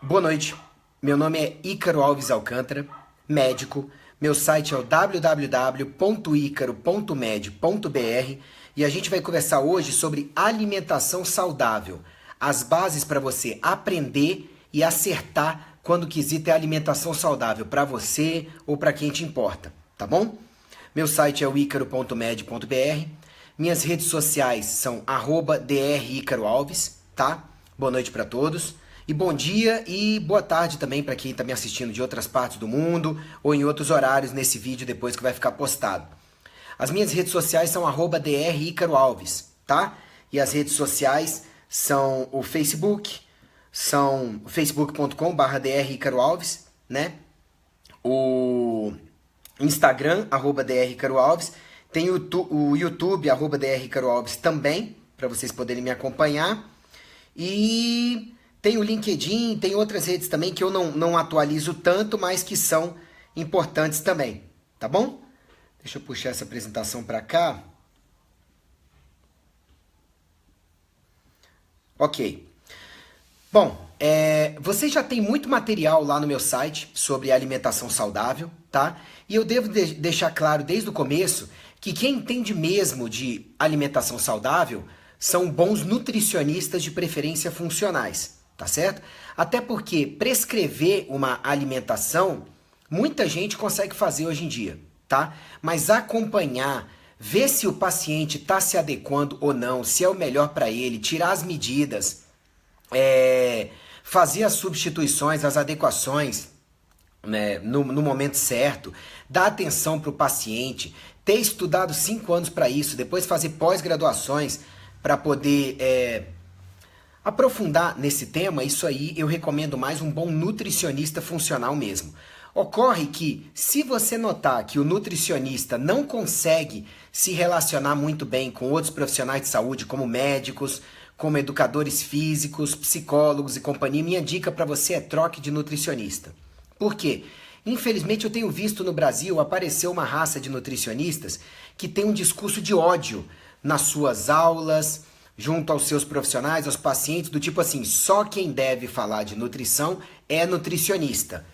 Boa noite, meu nome é Ícaro Alves Alcântara, médico, meu site é o www.icaro.med.br e a gente vai conversar hoje sobre alimentação saudável, as bases para você aprender e acertar quando o quesito é alimentação saudável para você ou para quem te importa, tá bom? Meu site é o icaro.med.br, minhas redes sociais são @dricaroalves, tá? Boa noite para todos. E bom dia e boa tarde também para quem está me assistindo de outras partes do mundo ou em outros horários nesse vídeo depois que vai ficar postado. As minhas redes sociais são @dricaroalves, tá? E as redes sociais são o Facebook, são facebook.com/dricaroalves, né? O Instagram, @dricaroalves, tem o YouTube, @dricaroalves também, para vocês poderem me acompanhar. E tem o LinkedIn, tem outras redes também que eu não atualizo tanto, mas que são importantes também, tá bom? Deixa eu puxar essa apresentação para cá. Ok. Bom, você já tem muito material lá no meu site sobre alimentação saudável, tá? E eu devo deixar claro desde o começo que quem entende mesmo de alimentação saudável são bons nutricionistas, de preferência funcionais. Tá certo? Até porque prescrever uma alimentação, muita gente consegue fazer hoje em dia, tá? Mas acompanhar, ver se o paciente está se adequando ou não, se é o melhor para ele, tirar as medidas, fazer as substituições, as adequações, né, no momento certo, dar atenção para o paciente, ter estudado 5 anos para isso, depois fazer pós-graduações para poder aprofundar nesse tema, isso aí eu recomendo mais um bom nutricionista funcional mesmo. Ocorre que, se você notar que o nutricionista não consegue se relacionar muito bem com outros profissionais de saúde, como médicos, como educadores físicos, psicólogos e companhia, minha dica para você é troque de nutricionista. Por quê? Infelizmente eu tenho visto no Brasil aparecer uma raça de nutricionistas que tem um discurso de ódio nas suas aulas, junto aos seus profissionais, aos pacientes, do tipo assim, só quem deve falar de nutrição é nutricionista.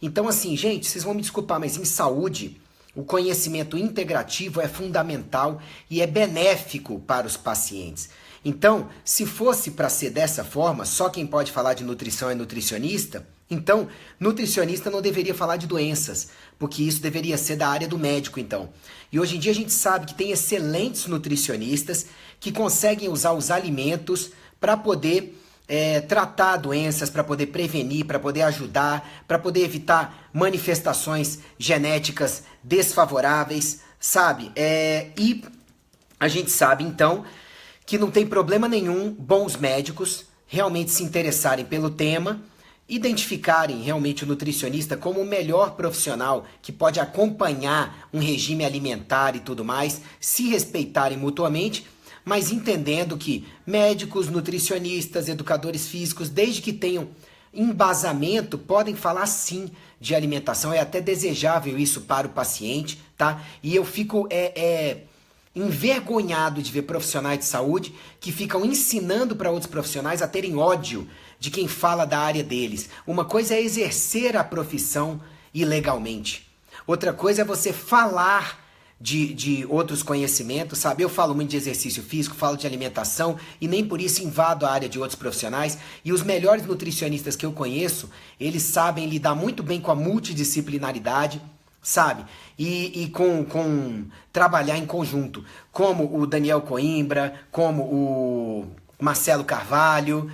Então assim, gente, vocês vão me desculpar, mas em saúde, o conhecimento integrativo é fundamental e é benéfico para os pacientes. Então, se fosse para ser dessa forma, só quem pode falar de nutrição é nutricionista, então, nutricionista não deveria falar de doenças, porque isso deveria ser da área do médico, então. E hoje em dia a gente sabe que tem excelentes nutricionistas que conseguem usar os alimentos para poder tratar doenças, para poder prevenir, para poder ajudar, para poder evitar manifestações genéticas desfavoráveis, sabe? E a gente sabe, então, que não tem problema nenhum bons médicos realmente se interessarem pelo tema, identificarem realmente o nutricionista como o melhor profissional que pode acompanhar um regime alimentar e tudo mais, se respeitarem mutuamente, mas entendendo que médicos, nutricionistas, educadores físicos, desde que tenham embasamento, podem falar sim de alimentação. É até desejável isso para o paciente, tá? E eu fico envergonhado de ver profissionais de saúde que ficam ensinando para outros profissionais a terem ódio de quem fala da área deles. Uma coisa é exercer a profissão ilegalmente. Outra coisa é você falar de outros conhecimentos, sabe? Eu falo muito de exercício físico, falo de alimentação e nem por isso invado a área de outros profissionais. E os melhores nutricionistas que eu conheço, eles sabem lidar muito bem com a multidisciplinaridade, sabe? E com trabalhar em conjunto, como o Daniel Coimbra, como o Marcelo Carvalho,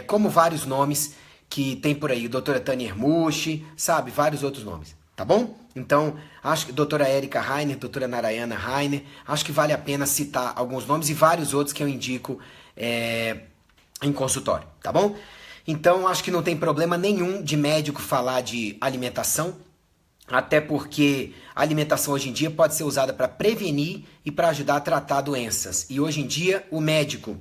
como vários nomes que tem por aí, doutora Tânia Hermushi, sabe? Vários outros nomes, tá bom? Então, acho que doutora Érica Rainer, doutora Narayana Rainer, acho que vale a pena citar alguns nomes e vários outros que eu indico em consultório, tá bom? Então, acho que não tem problema nenhum de médico falar de alimentação, até porque a alimentação hoje em dia pode ser usada para prevenir e para ajudar a tratar doenças. E hoje em dia, o médico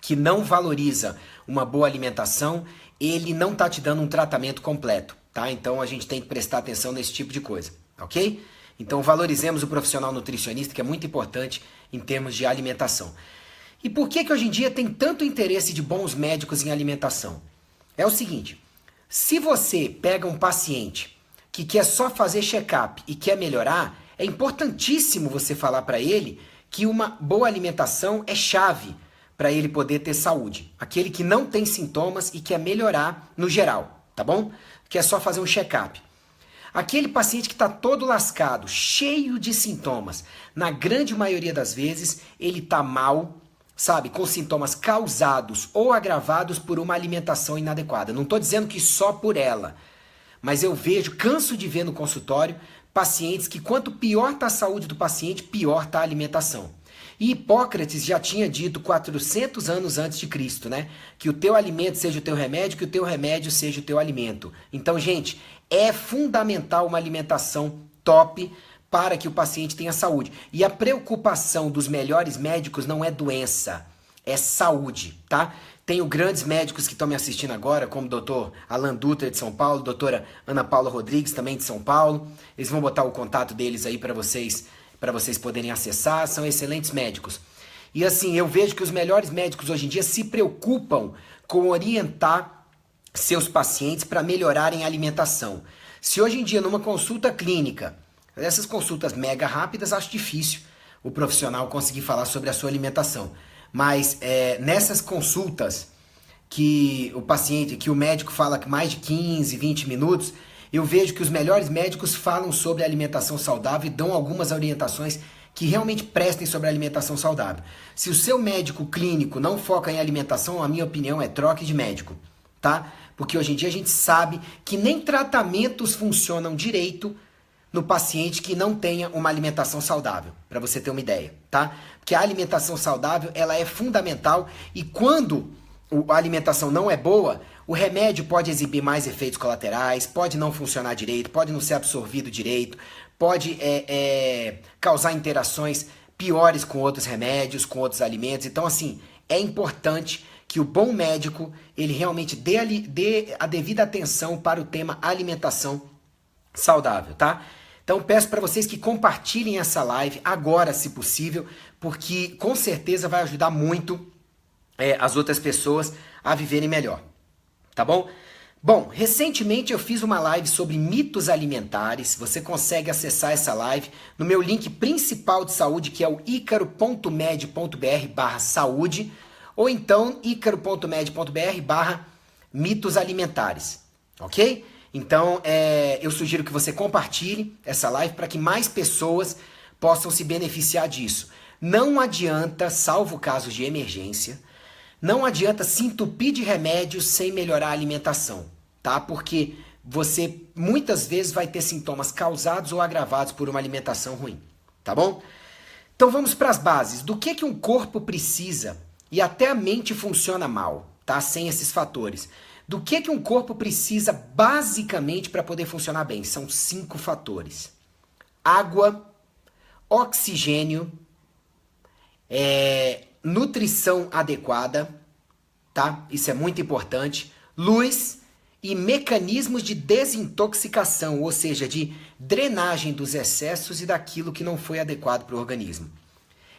que não valoriza uma boa alimentação, ele não está te dando um tratamento completo, tá? Então a gente tem que prestar atenção nesse tipo de coisa, ok? Então valorizemos o profissional nutricionista, que é muito importante em termos de alimentação. E por que hoje em dia tem tanto interesse de bons médicos em alimentação? é o seguinte, se você pega um paciente que quer só fazer check-up e quer melhorar, é importantíssimo você falar para ele que uma boa alimentação é chave para ele poder ter saúde. Aquele que não tem sintomas e quer melhorar no geral, tá bom? Que é só fazer um check-up. Aquele paciente que está todo lascado, cheio de sintomas, na grande maioria das vezes ele está mal, sabe, com sintomas causados ou agravados por uma alimentação inadequada. Não estou dizendo que só por ela, mas eu canso de ver no consultório pacientes que quanto pior está a saúde do paciente, pior está a alimentação. E Hipócrates já tinha dito 400 anos antes de Cristo, né? Que o teu alimento seja o teu remédio, que o teu remédio seja o teu alimento. Então, gente, é fundamental uma alimentação top para que o paciente tenha saúde. E a preocupação dos melhores médicos não é doença, é saúde, tá? Tenho grandes médicos que estão me assistindo agora, como o doutor Alan Dutra de São Paulo, doutora Ana Paula Rodrigues também de São Paulo. Eles vão botar o contato deles aí para vocês poderem acessar, são excelentes médicos. E assim, eu vejo que os melhores médicos hoje em dia se preocupam com orientar seus pacientes para melhorarem a alimentação. Se hoje em dia numa consulta clínica, essas consultas mega rápidas, acho difícil o profissional conseguir falar sobre a sua alimentação. Mas nessas consultas que o médico fala mais de 15, 20 minutos, eu vejo que os melhores médicos falam sobre alimentação saudável e dão algumas orientações que realmente prestem sobre a alimentação saudável. Se o seu médico clínico não foca em alimentação, a minha opinião é troque de médico, tá? Porque hoje em dia a gente sabe que nem tratamentos funcionam direito no paciente que não tenha uma alimentação saudável, para você ter uma ideia, tá? Porque a alimentação saudável, ela é fundamental e quando a alimentação não é boa, o remédio pode exibir mais efeitos colaterais, pode não funcionar direito, pode não ser absorvido direito, pode causar interações piores com outros remédios, com outros alimentos. Então, assim, é importante que o bom médico, ele realmente dê a devida atenção para o tema alimentação saudável, tá? Então, peço para vocês que compartilhem essa live agora, se possível, porque com certeza vai ajudar muito as outras pessoas a viverem melhor. Tá bom? Bom, recentemente eu fiz uma live sobre mitos alimentares. Você consegue acessar essa live no meu link principal de saúde, que é o icaro.med.br/saúde, ou então icaro.med.br/mitos alimentares, ok? Então, eu sugiro que você compartilhe essa live para que mais pessoas possam se beneficiar disso. Não adianta, salvo casos de emergência, não adianta se entupir de remédios sem melhorar a alimentação, tá? Porque você muitas vezes vai ter sintomas causados ou agravados por uma alimentação ruim, tá bom? Então vamos para as bases. Do que um corpo precisa e até a mente funciona mal, tá? Sem esses fatores. Do que um corpo precisa basicamente para poder funcionar bem? São 5 fatores. Água, oxigênio, nutrição adequada, tá? Isso é muito importante. Luz e mecanismos de desintoxicação, ou seja, de drenagem dos excessos e daquilo que não foi adequado para o organismo.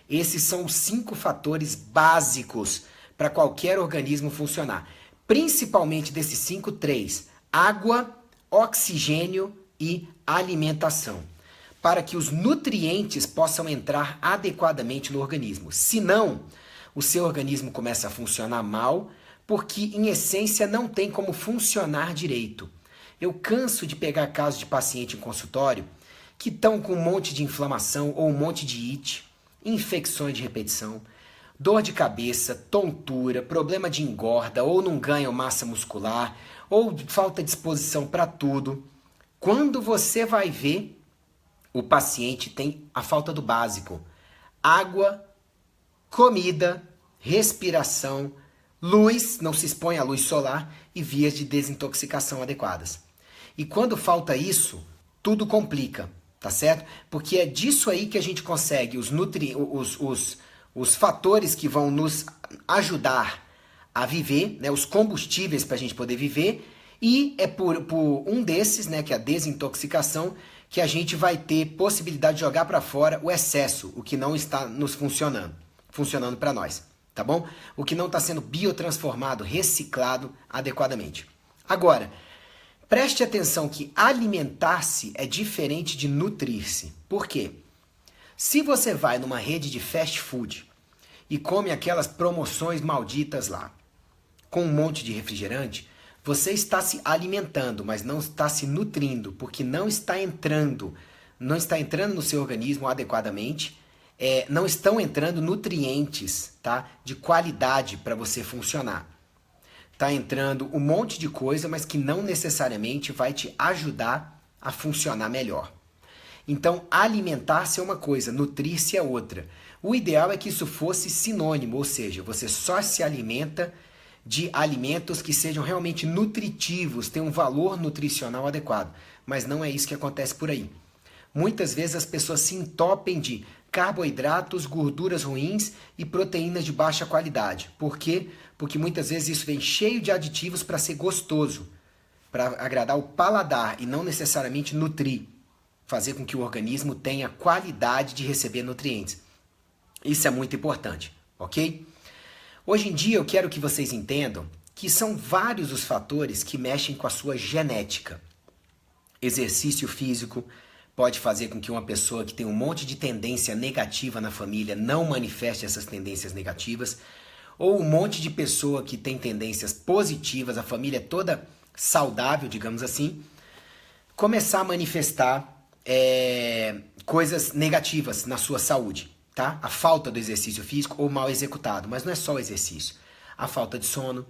Esses são os 5 fatores básicos para qualquer organismo funcionar. Principalmente desses 5, 3: água, oxigênio e alimentação, para que os nutrientes possam entrar adequadamente no organismo. Senão, o seu organismo começa a funcionar mal, porque em essência não tem como funcionar direito. Eu canso de pegar casos de paciente em consultório que estão com um monte de inflamação ou um monte de it, infecções de repetição, dor de cabeça, tontura, problema de engorda, ou não ganham massa muscular, ou falta de disposição para tudo. Quando você vai ver, o paciente tem a falta do básico: água, comida, respiração, luz, não se expõe à luz solar, e vias de desintoxicação adequadas. E quando falta isso, tudo complica, tá certo? Porque é disso aí que a gente consegue os fatores que vão nos ajudar a viver, né, os combustíveis para a gente poder viver, e é por um desses, né, que é a desintoxicação, que a gente vai ter possibilidade de jogar para fora o excesso, o que não está nos funcionando para nós, tá tá bom? O que não está sendo biotransformado, reciclado adequadamente. Agora, preste atenção que alimentar-se é diferente de nutrir-se. Por quê? Se você vai numa rede de fast food e come aquelas promoções malditas lá, com um monte de refrigerante, você está se alimentando, mas não está se nutrindo, porque não está entrando no seu organismo adequadamente, não estão entrando nutrientes, tá, de qualidade para você funcionar. Está entrando um monte de coisa, mas que não necessariamente vai te ajudar a funcionar melhor. Então, alimentar-se é uma coisa, nutrir-se é outra. O ideal é que isso fosse sinônimo, ou seja, você só se alimenta de alimentos que sejam realmente nutritivos, tenham um valor nutricional adequado. Mas não é isso que acontece por aí. Muitas vezes as pessoas se entopem de carboidratos, gorduras ruins e proteínas de baixa qualidade. Por quê? Porque muitas vezes isso vem cheio de aditivos para ser gostoso, para agradar o paladar e não necessariamente nutrir, fazer com que o organismo tenha qualidade de receber nutrientes. Isso é muito importante, ok? Hoje em dia eu quero que vocês entendam que são vários os fatores que mexem com a sua genética. Exercício físico pode fazer com que uma pessoa que tem um monte de tendência negativa na família não manifeste essas tendências negativas, ou um monte de pessoa que tem tendências positivas, a família é toda saudável, digamos assim, começar a manifestar coisas negativas na sua saúde, tá? A falta do exercício físico ou mal executado, mas não é só o exercício. A falta de sono,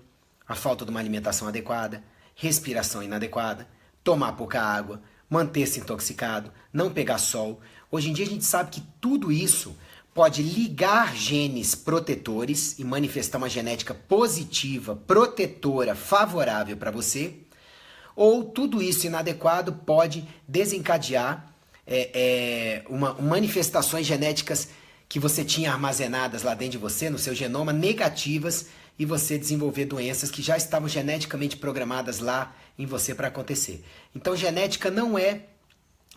a falta de uma alimentação adequada, respiração inadequada, tomar pouca água, manter-se intoxicado, não pegar sol. Hoje em dia a gente sabe que tudo isso pode ligar genes protetores e manifestar uma genética positiva, protetora, favorável para você, ou tudo isso inadequado pode desencadear manifestações genéticas que você tinha armazenadas lá dentro de você, no seu genoma, negativas, e você desenvolver doenças que já estavam geneticamente programadas lá em você para acontecer. Então, genética não é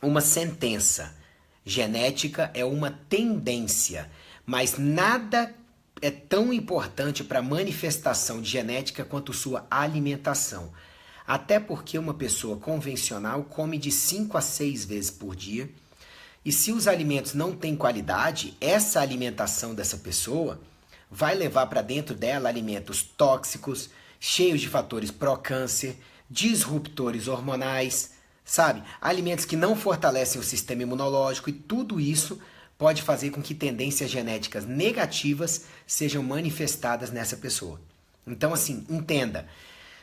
uma sentença. Genética é uma tendência. Mas nada é tão importante para a manifestação de genética quanto sua alimentação. Até porque uma pessoa convencional come de 5 a 6 vezes por dia. E se os alimentos não têm qualidade, essa alimentação dessa pessoa vai levar para dentro dela alimentos tóxicos, cheios de fatores pró-câncer, disruptores hormonais, sabe? Alimentos que não fortalecem o sistema imunológico, e tudo isso pode fazer com que tendências genéticas negativas sejam manifestadas nessa pessoa. Então, assim, entenda,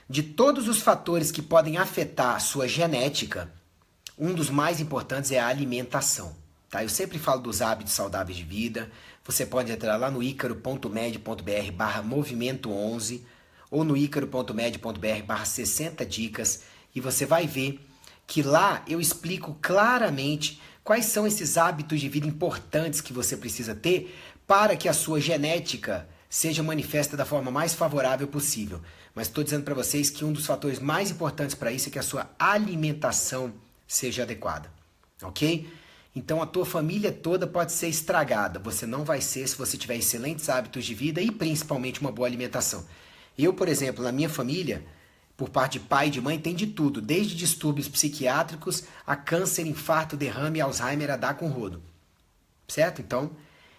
de todos os fatores que podem afetar a sua genética, um dos mais importantes é a alimentação. Tá? Eu sempre falo dos hábitos saudáveis de vida. Você pode entrar lá no icaro.med.br/movimento11 ou no icaro.med.br/60 dicas e você vai ver que lá eu explico claramente quais são esses hábitos de vida importantes que você precisa ter para que a sua genética seja manifesta da forma mais favorável possível. Mas estou dizendo para vocês que um dos fatores mais importantes para isso é que a sua alimentação seja adequada, ok? Então a tua família toda pode ser estragada, você não vai ser se você tiver excelentes hábitos de vida e principalmente uma boa alimentação. Eu, por exemplo, na minha família, por parte de pai e de mãe, tem de tudo, desde distúrbios psiquiátricos a câncer, infarto, derrame e Alzheimer a dar com rodo, certo? Então,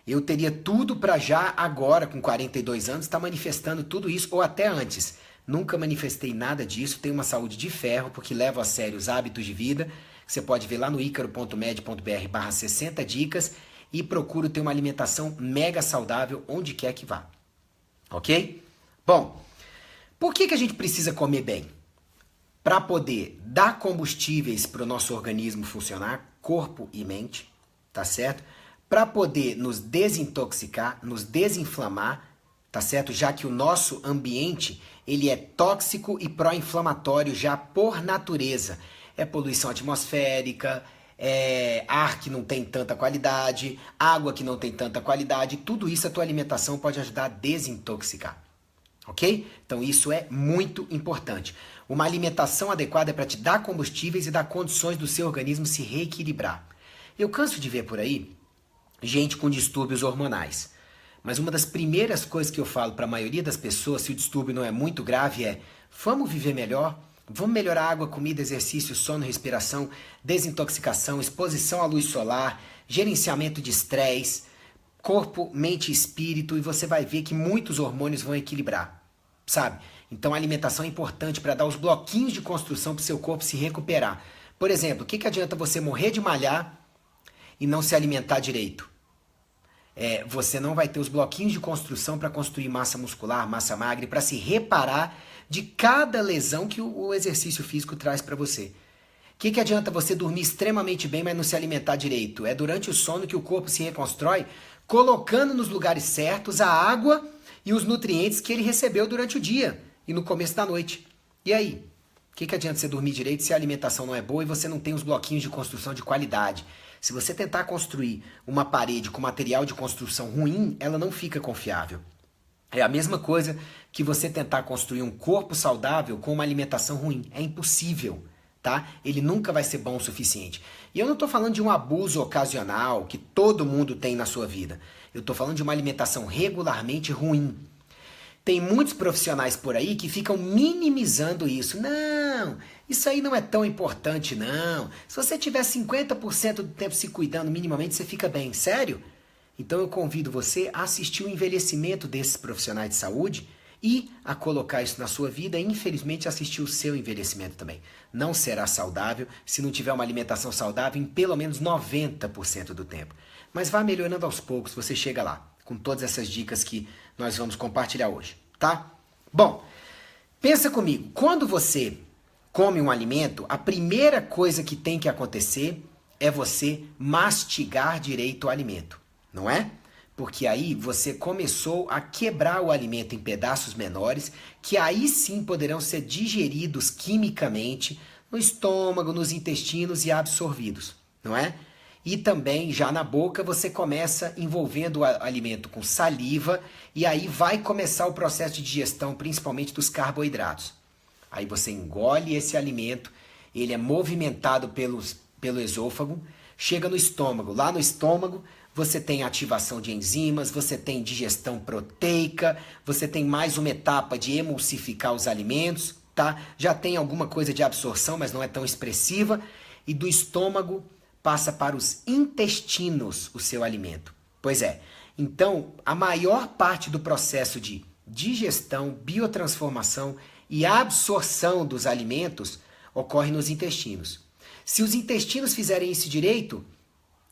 eu teria tudo para já agora, com 42 anos, estar manifestando tudo isso, ou até antes. Nunca manifestei nada disso, tenho uma saúde de ferro, porque levo a sério os hábitos de vida. Você pode ver lá no icaro.med.br/60 dicas e procuro ter uma alimentação mega saudável onde quer que vá. Ok? Bom, por que a gente precisa comer bem? Para poder dar combustíveis para o nosso organismo funcionar, corpo e mente, tá certo? Para poder nos desintoxicar, nos desinflamar, tá certo? Já que o nosso ambiente, ele é tóxico e pró-inflamatório já por natureza. É poluição atmosférica, é ar que não tem tanta qualidade, água que não tem tanta qualidade, tudo isso a tua alimentação pode ajudar a desintoxicar, ok? Então isso é muito importante. Uma alimentação adequada é para te dar combustíveis e dar condições do seu organismo se reequilibrar. Eu canso de ver por aí gente com distúrbios hormonais. Mas uma das primeiras coisas que eu falo para a maioria das pessoas, se o distúrbio não é muito grave, é: vamos viver melhor? Vamos melhorar água, comida, exercício, sono, respiração, desintoxicação, exposição à luz solar, gerenciamento de estresse, corpo, mente e espírito, e você vai ver que muitos hormônios vão equilibrar, sabe? Então a alimentação é importante para dar os bloquinhos de construção para o seu corpo se recuperar. Por exemplo, o que adianta você morrer de malhar e não se alimentar direito? Você não vai ter os bloquinhos de construção para construir massa muscular, massa magra, para se reparar de cada lesão que o exercício físico traz para você. O que adianta você dormir extremamente bem, mas não se alimentar direito? É durante o sono que o corpo se reconstrói, colocando nos lugares certos a água e os nutrientes que ele recebeu durante o dia e no começo da noite. E aí? O que adianta você dormir direito se a alimentação não é boa e você não tem os bloquinhos de construção de qualidade? Se você tentar construir uma parede com material de construção ruim, ela não fica confiável. É a mesma coisa que você tentar construir um corpo saudável com uma alimentação ruim. É impossível, tá? Ele nunca vai ser bom o suficiente. E eu não estou falando de um abuso ocasional que todo mundo tem na sua vida. Eu estou falando de uma alimentação regularmente ruim. Tem muitos profissionais por aí que ficam minimizando isso. Não, isso aí não é tão importante, não. Se você tiver 50% do tempo se cuidando minimamente, você fica bem. Sério? Então eu convido você a assistir o envelhecimento desses profissionais de saúde e a colocar isso na sua vida e, infelizmente, assistir o seu envelhecimento também. Não será saudável se não tiver uma alimentação saudável em pelo menos 90% do tempo. Mas vá melhorando aos poucos, você chega lá, com todas essas dicas que nós vamos compartilhar hoje, tá? Bom, pensa comigo, quando você come um alimento, a primeira coisa que tem que acontecer é você mastigar direito o alimento, não é? Porque aí você começou a quebrar o alimento em pedaços menores, que aí sim poderão ser digeridos quimicamente no estômago, nos intestinos e absorvidos, não é? E também, já na boca, você começa envolvendo o alimento com saliva e aí vai começar o processo de digestão, principalmente dos carboidratos. Aí você engole esse alimento, ele é movimentado pelo esôfago, chega no estômago. Lá no estômago, você tem ativação de enzimas, você tem digestão proteica, você tem mais uma etapa de emulsificar os alimentos, tá? Já tem alguma coisa de absorção, mas não é tão expressiva. E do estômago passa para os intestinos o seu alimento. Pois é, então a maior parte do processo de digestão, biotransformação e absorção dos alimentos ocorre nos intestinos. Se os intestinos fizerem isso direito,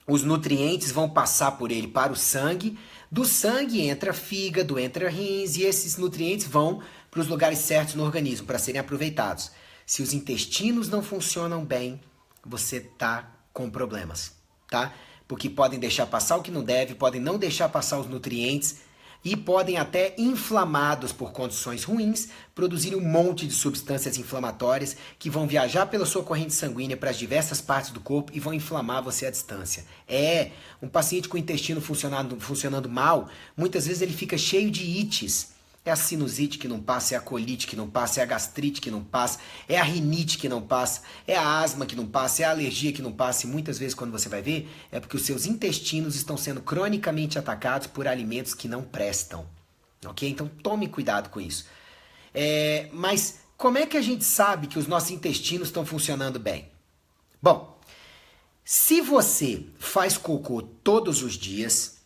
os nutrientes vão passar por ele para o sangue, do sangue entra fígado, entra rins e esses nutrientes vão para os lugares certos no organismo para serem aproveitados. Se os intestinos não funcionam bem, você está com problemas, tá? Porque podem deixar passar o que não deve, podem não deixar passar os nutrientes e podem até, inflamados por condições ruins, produzir um monte de substâncias inflamatórias que vão viajar pela sua corrente sanguínea para as diversas partes do corpo e vão inflamar você à distância. Um paciente com o intestino funcionando mal, muitas vezes ele fica cheio de ites. É a sinusite que não passa, é a colite que não passa, é a gastrite que não passa, é a rinite que não passa, é a asma que não passa, é a alergia que não passa. E muitas vezes, quando você vai ver, é porque os seus intestinos estão sendo cronicamente atacados por alimentos que não prestam. Ok? Então tome cuidado com isso. Mas como é que a gente sabe que os nossos intestinos estão funcionando bem? Bom, se você faz cocô todos os dias,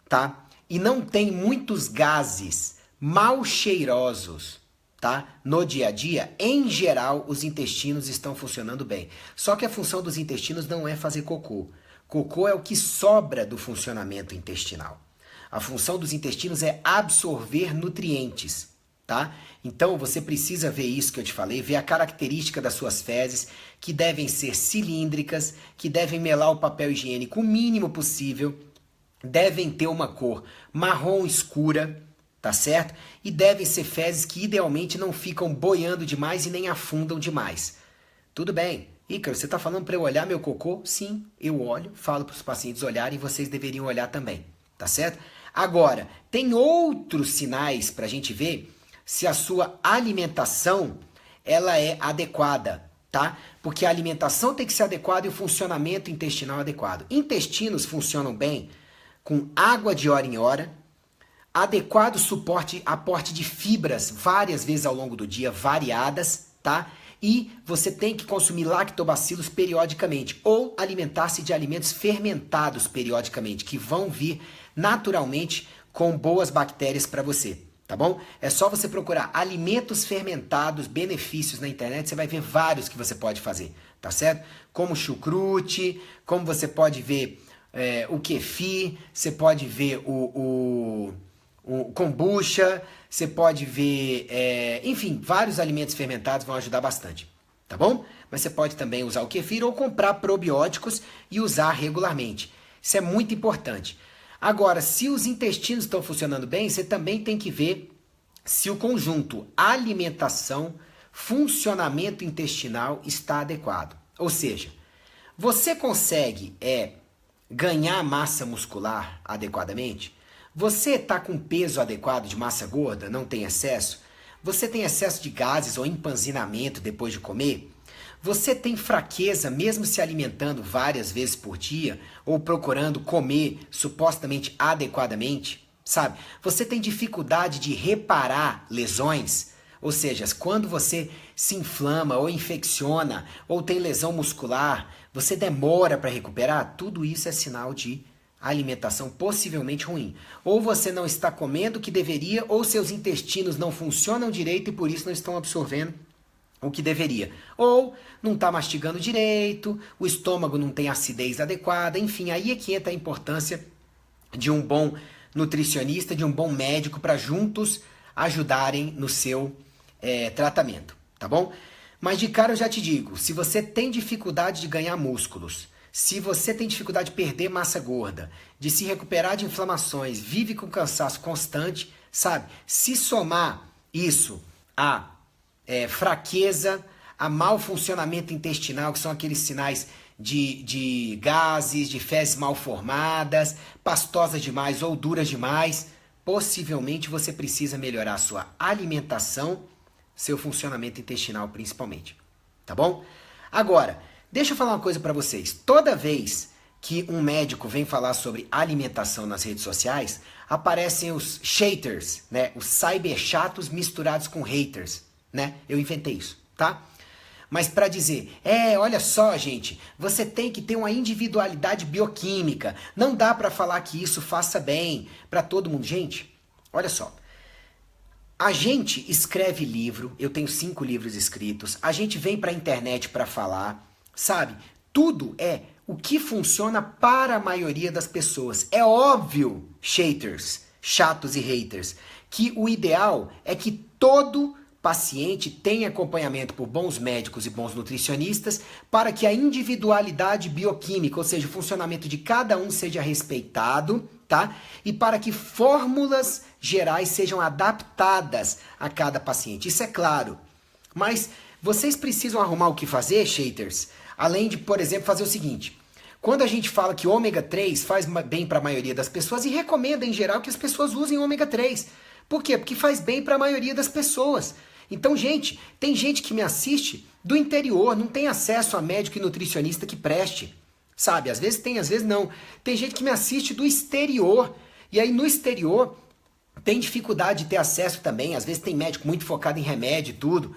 tá? E não tem muitos gases mal cheirosos, tá? No dia a dia, em geral, os intestinos estão funcionando bem. Só que a função dos intestinos não é fazer cocô. Cocô é o que sobra do funcionamento intestinal. A função dos intestinos é absorver nutrientes, tá? Então, você precisa ver isso que eu te falei, ver a característica das suas fezes, que devem ser cilíndricas, que devem melar o papel higiênico o mínimo possível, devem ter uma cor marrom escura, tá certo? E devem ser fezes que idealmente não ficam boiando demais e nem afundam demais. Tudo bem. Ícaro, você está falando para eu olhar meu cocô? Sim, eu olho, falo para os pacientes olharem e vocês deveriam olhar também, tá certo? Agora, tem outros sinais para a gente ver se a sua alimentação ela é adequada, tá? Porque a alimentação tem que ser adequada e o funcionamento intestinal adequado. Intestinos funcionam bem com água de hora em hora, Adequado suporte, aporte de fibras várias vezes ao longo do dia, variadas, tá? E você tem que consumir lactobacilos periodicamente ou alimentar-se de alimentos fermentados periodicamente, que vão vir naturalmente com boas bactérias para você, tá bom? É só você procurar alimentos fermentados, benefícios na internet, você vai ver vários que você pode fazer, tá certo? Como chucrute, como você pode ver o kefir, você pode ver o kombucha, você pode ver, enfim, vários alimentos fermentados vão ajudar bastante, tá bom? Mas você pode também usar o kefir ou comprar probióticos e usar regularmente. Isso é muito importante. Agora, se os intestinos estão funcionando bem, você também tem que ver se o conjunto alimentação, funcionamento intestinal está adequado. Ou seja, você consegue ganhar massa muscular adequadamente? Você está com peso adequado de massa gorda, não tem excesso? Você tem excesso de gases ou empanzinamento depois de comer? Você tem fraqueza mesmo se alimentando várias vezes por dia ou procurando comer supostamente adequadamente? Sabe? Você tem dificuldade de reparar lesões? Ou seja, quando você se inflama ou infecciona ou tem lesão muscular, você demora para recuperar? Tudo isso é sinal de alimentação possivelmente ruim. Ou você não está comendo o que deveria, ou seus intestinos não funcionam direito e por isso não estão absorvendo o que deveria. Ou não está mastigando direito, o estômago não tem acidez adequada, enfim, aí é que entra a importância de um bom nutricionista, de um bom médico para juntos ajudarem no seu tratamento, tá bom? Mas de cara eu já te digo, se você tem dificuldade de ganhar músculos, se você tem dificuldade de perder massa gorda, de se recuperar de inflamações, vive com cansaço constante, sabe? Se somar isso a fraqueza, a mau funcionamento intestinal, que são aqueles sinais de gases, de fezes mal formadas, pastosas demais ou duras demais, possivelmente você precisa melhorar a sua alimentação, seu funcionamento intestinal principalmente, tá bom? Agora, deixa eu falar uma coisa para vocês. Toda vez que um médico vem falar sobre alimentação nas redes sociais, aparecem os haters, né? Os cyberchatos misturados com haters, né? Eu inventei isso, tá? Mas para dizer, olha só, gente, você tem que ter uma individualidade bioquímica. Não dá para falar que isso faça bem para todo mundo. Gente, olha só. A gente escreve livro, eu tenho 5 livros escritos, a gente vem para a internet para falar, sabe? Tudo é o que funciona para a maioria das pessoas. É óbvio, haters, chatos e haters, que o ideal é que todo paciente tenha acompanhamento por bons médicos e bons nutricionistas para que a individualidade bioquímica, ou seja, o funcionamento de cada um seja respeitado, tá? E para que fórmulas gerais sejam adaptadas a cada paciente. Isso é claro. Mas vocês precisam arrumar o que fazer, haters, além de, por exemplo, fazer o seguinte. Quando a gente fala que ômega 3 faz bem para a maioria das pessoas e recomenda em geral que as pessoas usem ômega 3. Por quê? Porque faz bem para a maioria das pessoas. Então, gente, tem gente que me assiste do interior, não tem acesso a médico e nutricionista que preste. Sabe? Às vezes tem, às vezes não. Tem gente que me assiste do exterior. E aí no exterior tem dificuldade de ter acesso também. Às vezes tem médico muito focado em remédio e tudo.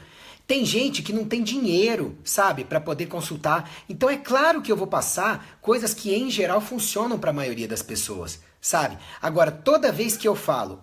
Tem gente que não tem dinheiro, sabe, para poder consultar. Então é claro que eu vou passar coisas que em geral funcionam para a maioria das pessoas, sabe? Agora, toda vez que eu falo,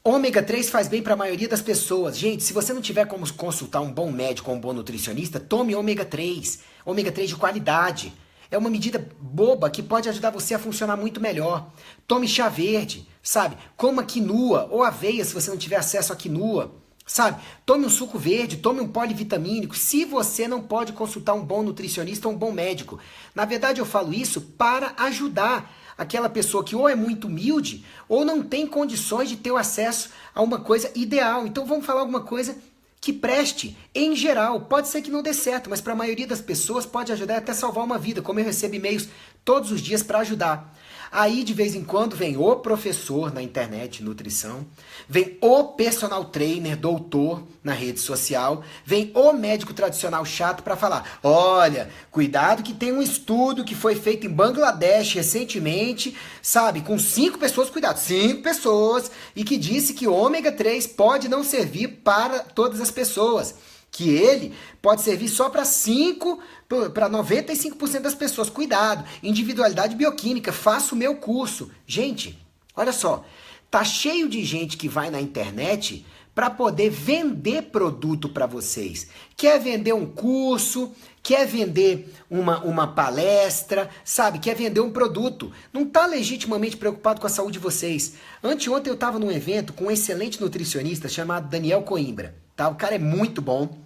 ômega 3 faz bem para a maioria das pessoas. Gente, se você não tiver como consultar um bom médico ou um bom nutricionista, tome ômega 3. Ômega 3 de qualidade. É uma medida boba que pode ajudar você a funcionar muito melhor. Tome chá verde, sabe? Coma quinua ou aveia se você não tiver acesso a quinua. Sabe? Tome um suco verde, tome um polivitamínico, se você não pode consultar um bom nutricionista ou um bom médico. Na verdade, eu falo isso para ajudar aquela pessoa que ou é muito humilde ou não tem condições de ter o acesso a uma coisa ideal. Então vamos falar alguma coisa que preste em geral. Pode ser que não dê certo, mas para a maioria das pessoas pode ajudar e até salvar uma vida, como eu recebo e-mails todos os dias para ajudar. Aí, de vez em quando, vem o professor na internet de nutrição, vem o personal trainer, doutor na rede social, vem o médico tradicional chato para falar, olha, cuidado que tem um estudo que foi feito em Bangladesh recentemente, sabe, com 5 pessoas, cuidado, 5 pessoas, e que disse que o ômega 3 pode não servir para todas as pessoas, que ele pode servir só para 95% das pessoas. Cuidado, individualidade bioquímica, faça o meu curso. Gente, olha só, tá cheio de gente que vai na internet para poder vender produto para vocês. Quer vender um curso, quer vender uma palestra, sabe? Quer vender um produto. Não tá legitimamente preocupado com a saúde de vocês. Anteontem eu estava num evento com um excelente nutricionista chamado Daniel Coimbra. Tá? O cara é muito bom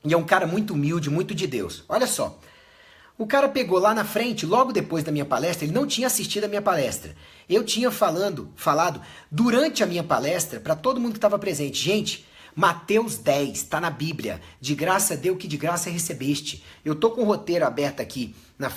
e é um cara muito humilde, muito de Deus. Olha só, o cara pegou lá na frente, logo depois da minha palestra, ele não tinha assistido a minha palestra. Eu tinha falado durante a minha palestra para todo mundo que estava presente. Gente, Mateus 10, está na Bíblia. De graça deu, que de graça recebeste. Eu tô com o roteiro aberto aqui na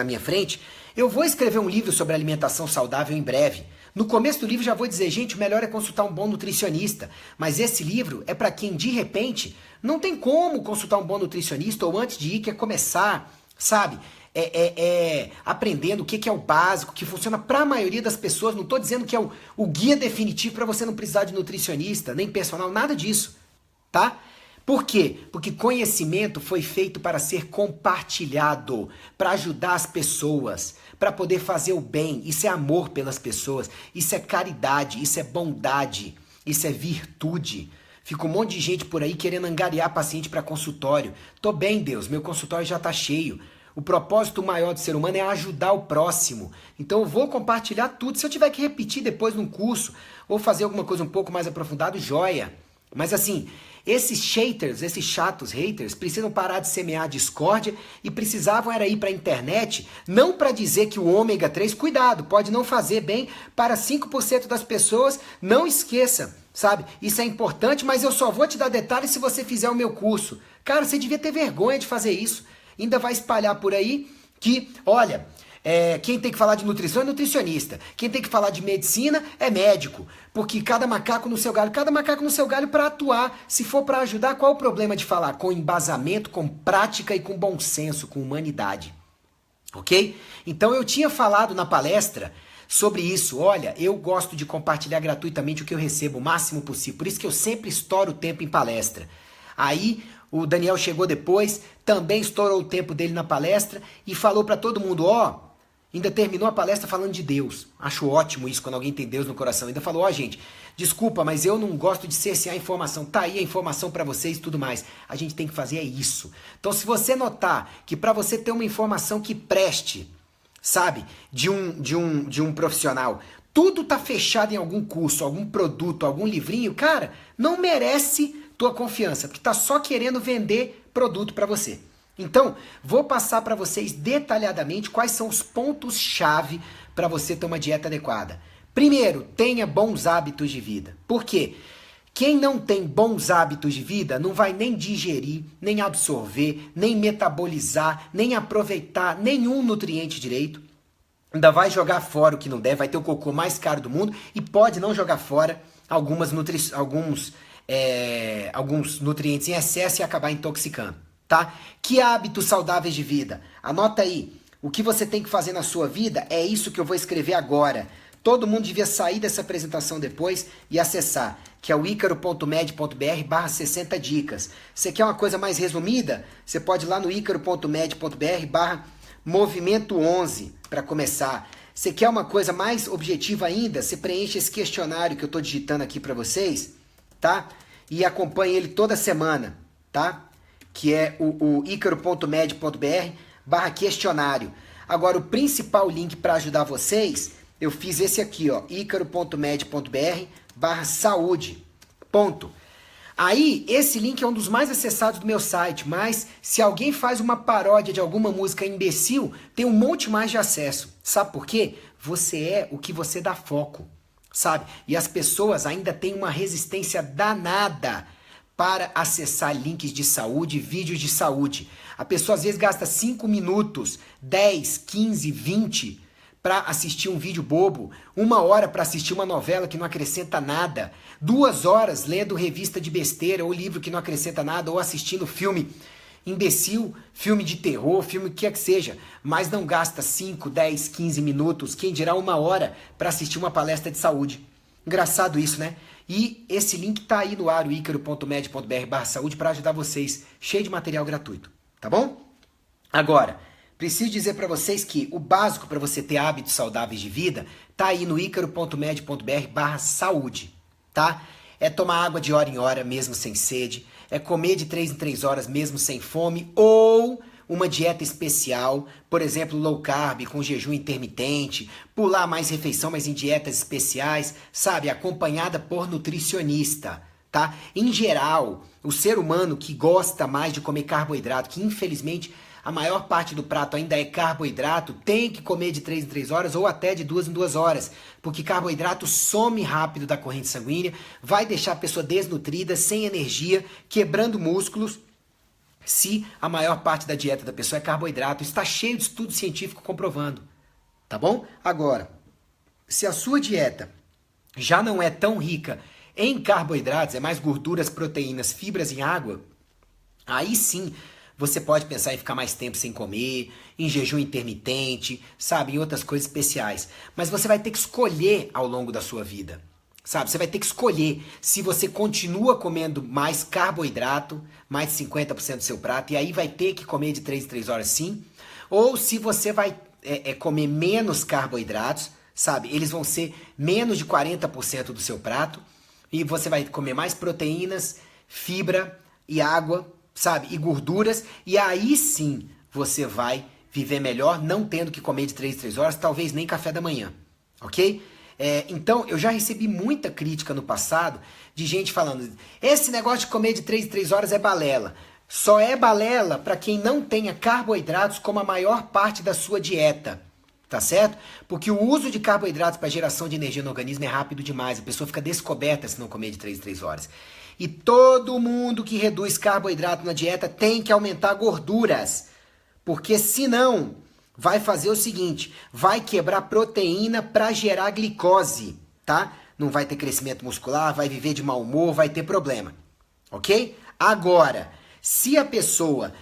minha frente. Eu vou escrever um livro sobre alimentação saudável em breve. No começo do livro já vou dizer, gente, o melhor é consultar um bom nutricionista. Mas esse livro é para quem, de repente, não tem como consultar um bom nutricionista ou antes de ir, quer começar, sabe? Aprendendo o que é o básico, que funciona para a maioria das pessoas. Não estou dizendo que é o guia definitivo para você não precisar de nutricionista, nem personal, nada disso, tá? Por quê? Porque conhecimento foi feito para ser compartilhado, para ajudar as pessoas, para poder fazer o bem. Isso é amor pelas pessoas, isso é caridade, isso é bondade, isso é virtude. Fica um monte de gente por aí querendo angariar paciente para consultório. Tô bem, Deus, meu consultório já tá cheio. O propósito maior do ser humano é ajudar o próximo. Então eu vou compartilhar tudo. Se eu tiver que repetir depois num curso ou fazer alguma coisa um pouco mais aprofundada, joia. Mas assim, esses haters, esses chatos haters, precisam parar de semear discórdia e precisavam era ir para a internet, não para dizer que o ômega 3, cuidado, pode não fazer bem para 5% das pessoas, não esqueça, sabe? Isso é importante, mas eu só vou te dar detalhes se você fizer o meu curso. Cara, você devia ter vergonha de fazer isso. Ainda vai espalhar por aí que, olha, quem tem que falar de nutrição é nutricionista. Quem tem que falar de medicina é médico. Porque cada macaco no seu galho para atuar. Se for para ajudar, qual o problema de falar? Com embasamento, com prática e com bom senso, com humanidade. Ok? Então eu tinha falado na palestra sobre isso. Olha, eu gosto de compartilhar gratuitamente o que eu recebo o máximo possível. Por isso que eu sempre estouro o tempo em palestra. Aí o Daniel chegou depois, também estourou o tempo dele na palestra e falou para todo mundo, ainda terminou a palestra falando de Deus. Acho ótimo isso, quando alguém tem Deus no coração. Ainda falou, gente, desculpa, mas eu não gosto de cercear a informação. Tá aí a informação para vocês e tudo mais. A gente tem que fazer isso. Então, se você notar que para você ter uma informação que preste, sabe, de um profissional, tudo tá fechado em algum curso, algum produto, algum livrinho, cara, não merece tua confiança, porque tá só querendo vender produto para você. Então, vou passar para vocês detalhadamente quais são os pontos-chave para você ter uma dieta adequada. Primeiro, tenha bons hábitos de vida. Por quê? Quem não tem bons hábitos de vida não vai nem digerir, nem absorver, nem metabolizar, nem aproveitar nenhum nutriente direito. Ainda vai jogar fora o que não deve, vai ter o cocô mais caro do mundo e pode não jogar fora alguns nutrientes em excesso e acabar intoxicando, tá? Que hábitos saudáveis de vida? Anota aí. O que você tem que fazer na sua vida é isso que eu vou escrever agora. Todo mundo devia sair dessa apresentação depois e acessar, que é o icaro.med.br/60 dicas. Você quer uma coisa mais resumida? Você pode ir lá no icaro.med.br/movimento 11 para começar. Você quer uma coisa mais objetiva ainda? Você preenche esse questionário que eu estou digitando aqui para vocês, tá? E acompanhe ele toda semana, tá? Que é o icaro.med.br/questionário. Agora, o principal link para ajudar vocês, eu fiz esse aqui, ó, icaro.med.br/saúde. Ponto. Aí, esse link é um dos mais acessados do meu site, mas se alguém faz uma paródia de alguma música imbecil, tem um monte mais de acesso. Sabe por quê? Você é o que você dá foco, sabe? E as pessoas ainda têm uma resistência danada para acessar links de saúde, vídeos de saúde. A pessoa às vezes gasta 5 minutos, 10, 15, 20 para assistir um vídeo bobo, 1 hora para assistir uma novela que não acrescenta nada, 2 horas lendo revista de besteira ou livro que não acrescenta nada, ou assistindo filme imbecil, filme de terror, filme que quer que seja, mas não gasta 5, 10, 15 minutos, quem dirá 1 hora, para assistir uma palestra de saúde. Engraçado isso, né? E esse link tá aí no ar, o icaro.med.br/saúde, para ajudar vocês, cheio de material gratuito, tá bom? Agora, preciso dizer para vocês que o básico para você ter hábitos saudáveis de vida tá aí no icaro.med.br/saúde, tá? É tomar água de hora em hora, mesmo sem sede, é comer de 3 em 3 horas, mesmo sem fome, ou uma dieta especial, por exemplo, low carb, com jejum intermitente, pular mais refeição, mas em dietas especiais, sabe? Acompanhada por nutricionista, tá? Em geral, o ser humano que gosta mais de comer carboidrato, que infelizmente a maior parte do prato ainda é carboidrato, tem que comer de 3 em 3 horas ou até de 2 em 2 horas, porque carboidrato some rápido da corrente sanguínea, vai deixar a pessoa desnutrida, sem energia, quebrando músculos, se a maior parte da dieta da pessoa é carboidrato. Está cheio de estudo científico comprovando, tá bom? Agora, se a sua dieta já não é tão rica em carboidratos, é mais gorduras, proteínas, fibras e água, aí sim você pode pensar em ficar mais tempo sem comer, em jejum intermitente, sabe, em outras coisas especiais. Mas você vai ter que escolher ao longo da sua vida, sabe? Você vai ter que escolher se você continua comendo mais carboidrato, mais de 50% do seu prato, e aí vai ter que comer de 3 em 3 horas sim, ou se você vai comer menos carboidratos, sabe? Eles vão ser menos de 40% do seu prato, e você vai comer mais proteínas, fibra e água, sabe? E gorduras, e aí sim você vai viver melhor, não tendo que comer de 3 em 3 horas, talvez nem café da manhã, ok? Então, eu já recebi muita crítica no passado de gente falando, esse negócio de comer de 3 em 3 horas é balela. Só é balela para quem não tenha carboidratos como a maior parte da sua dieta, tá certo? Porque o uso de carboidratos para geração de energia no organismo é rápido demais, a pessoa fica descoberta se não comer de 3 em 3 horas. E todo mundo que reduz carboidrato na dieta tem que aumentar gorduras, porque senão vai fazer o seguinte, vai quebrar proteína para gerar glicose, tá? Não vai ter crescimento muscular, vai viver de mau humor, vai ter problema, ok? Agora, se a pessoa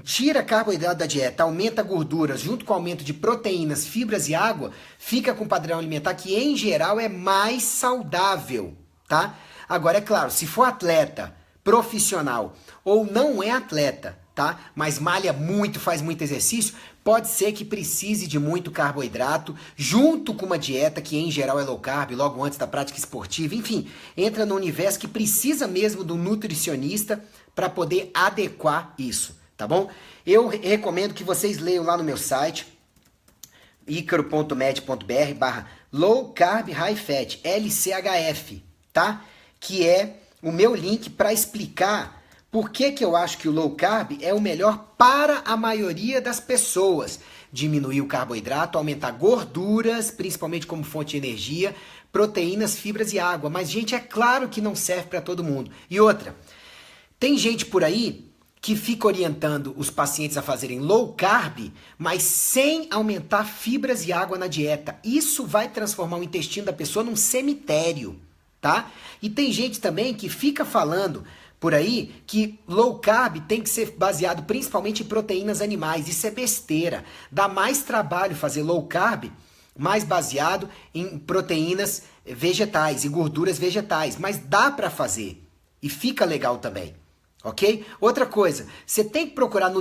tira carboidrato da dieta, aumenta gorduras junto com o aumento de proteínas, fibras e água, fica com um padrão alimentar que em geral é mais saudável, tá? Agora, é claro, se for atleta, profissional ou não é atleta, tá? Mas malha muito, faz muito exercício, pode ser que precise de muito carboidrato, junto com uma dieta que em geral é low carb, logo antes da prática esportiva, enfim, entra no universo que precisa mesmo do nutricionista para poder adequar isso, tá bom? Eu recomendo que vocês leiam lá no meu site, icaro.med.br/low carb high fat, LCHF, tá? Que é o meu link para explicar por que eu acho que o low carb é o melhor para a maioria das pessoas. Diminuir o carboidrato, aumentar gorduras, principalmente como fonte de energia, proteínas, fibras e água. Mas, gente, é claro que não serve para todo mundo. E outra, tem gente por aí que fica orientando os pacientes a fazerem low carb, mas sem aumentar fibras e água na dieta. Isso vai transformar o intestino da pessoa num cemitério. Tá? E tem gente também que fica falando por aí que low carb tem que ser baseado principalmente em proteínas animais. Isso é besteira. Dá mais trabalho fazer low carb mais baseado em proteínas vegetais e gorduras vegetais, mas dá para fazer e fica legal também. Ok? Outra coisa, você tem que procurar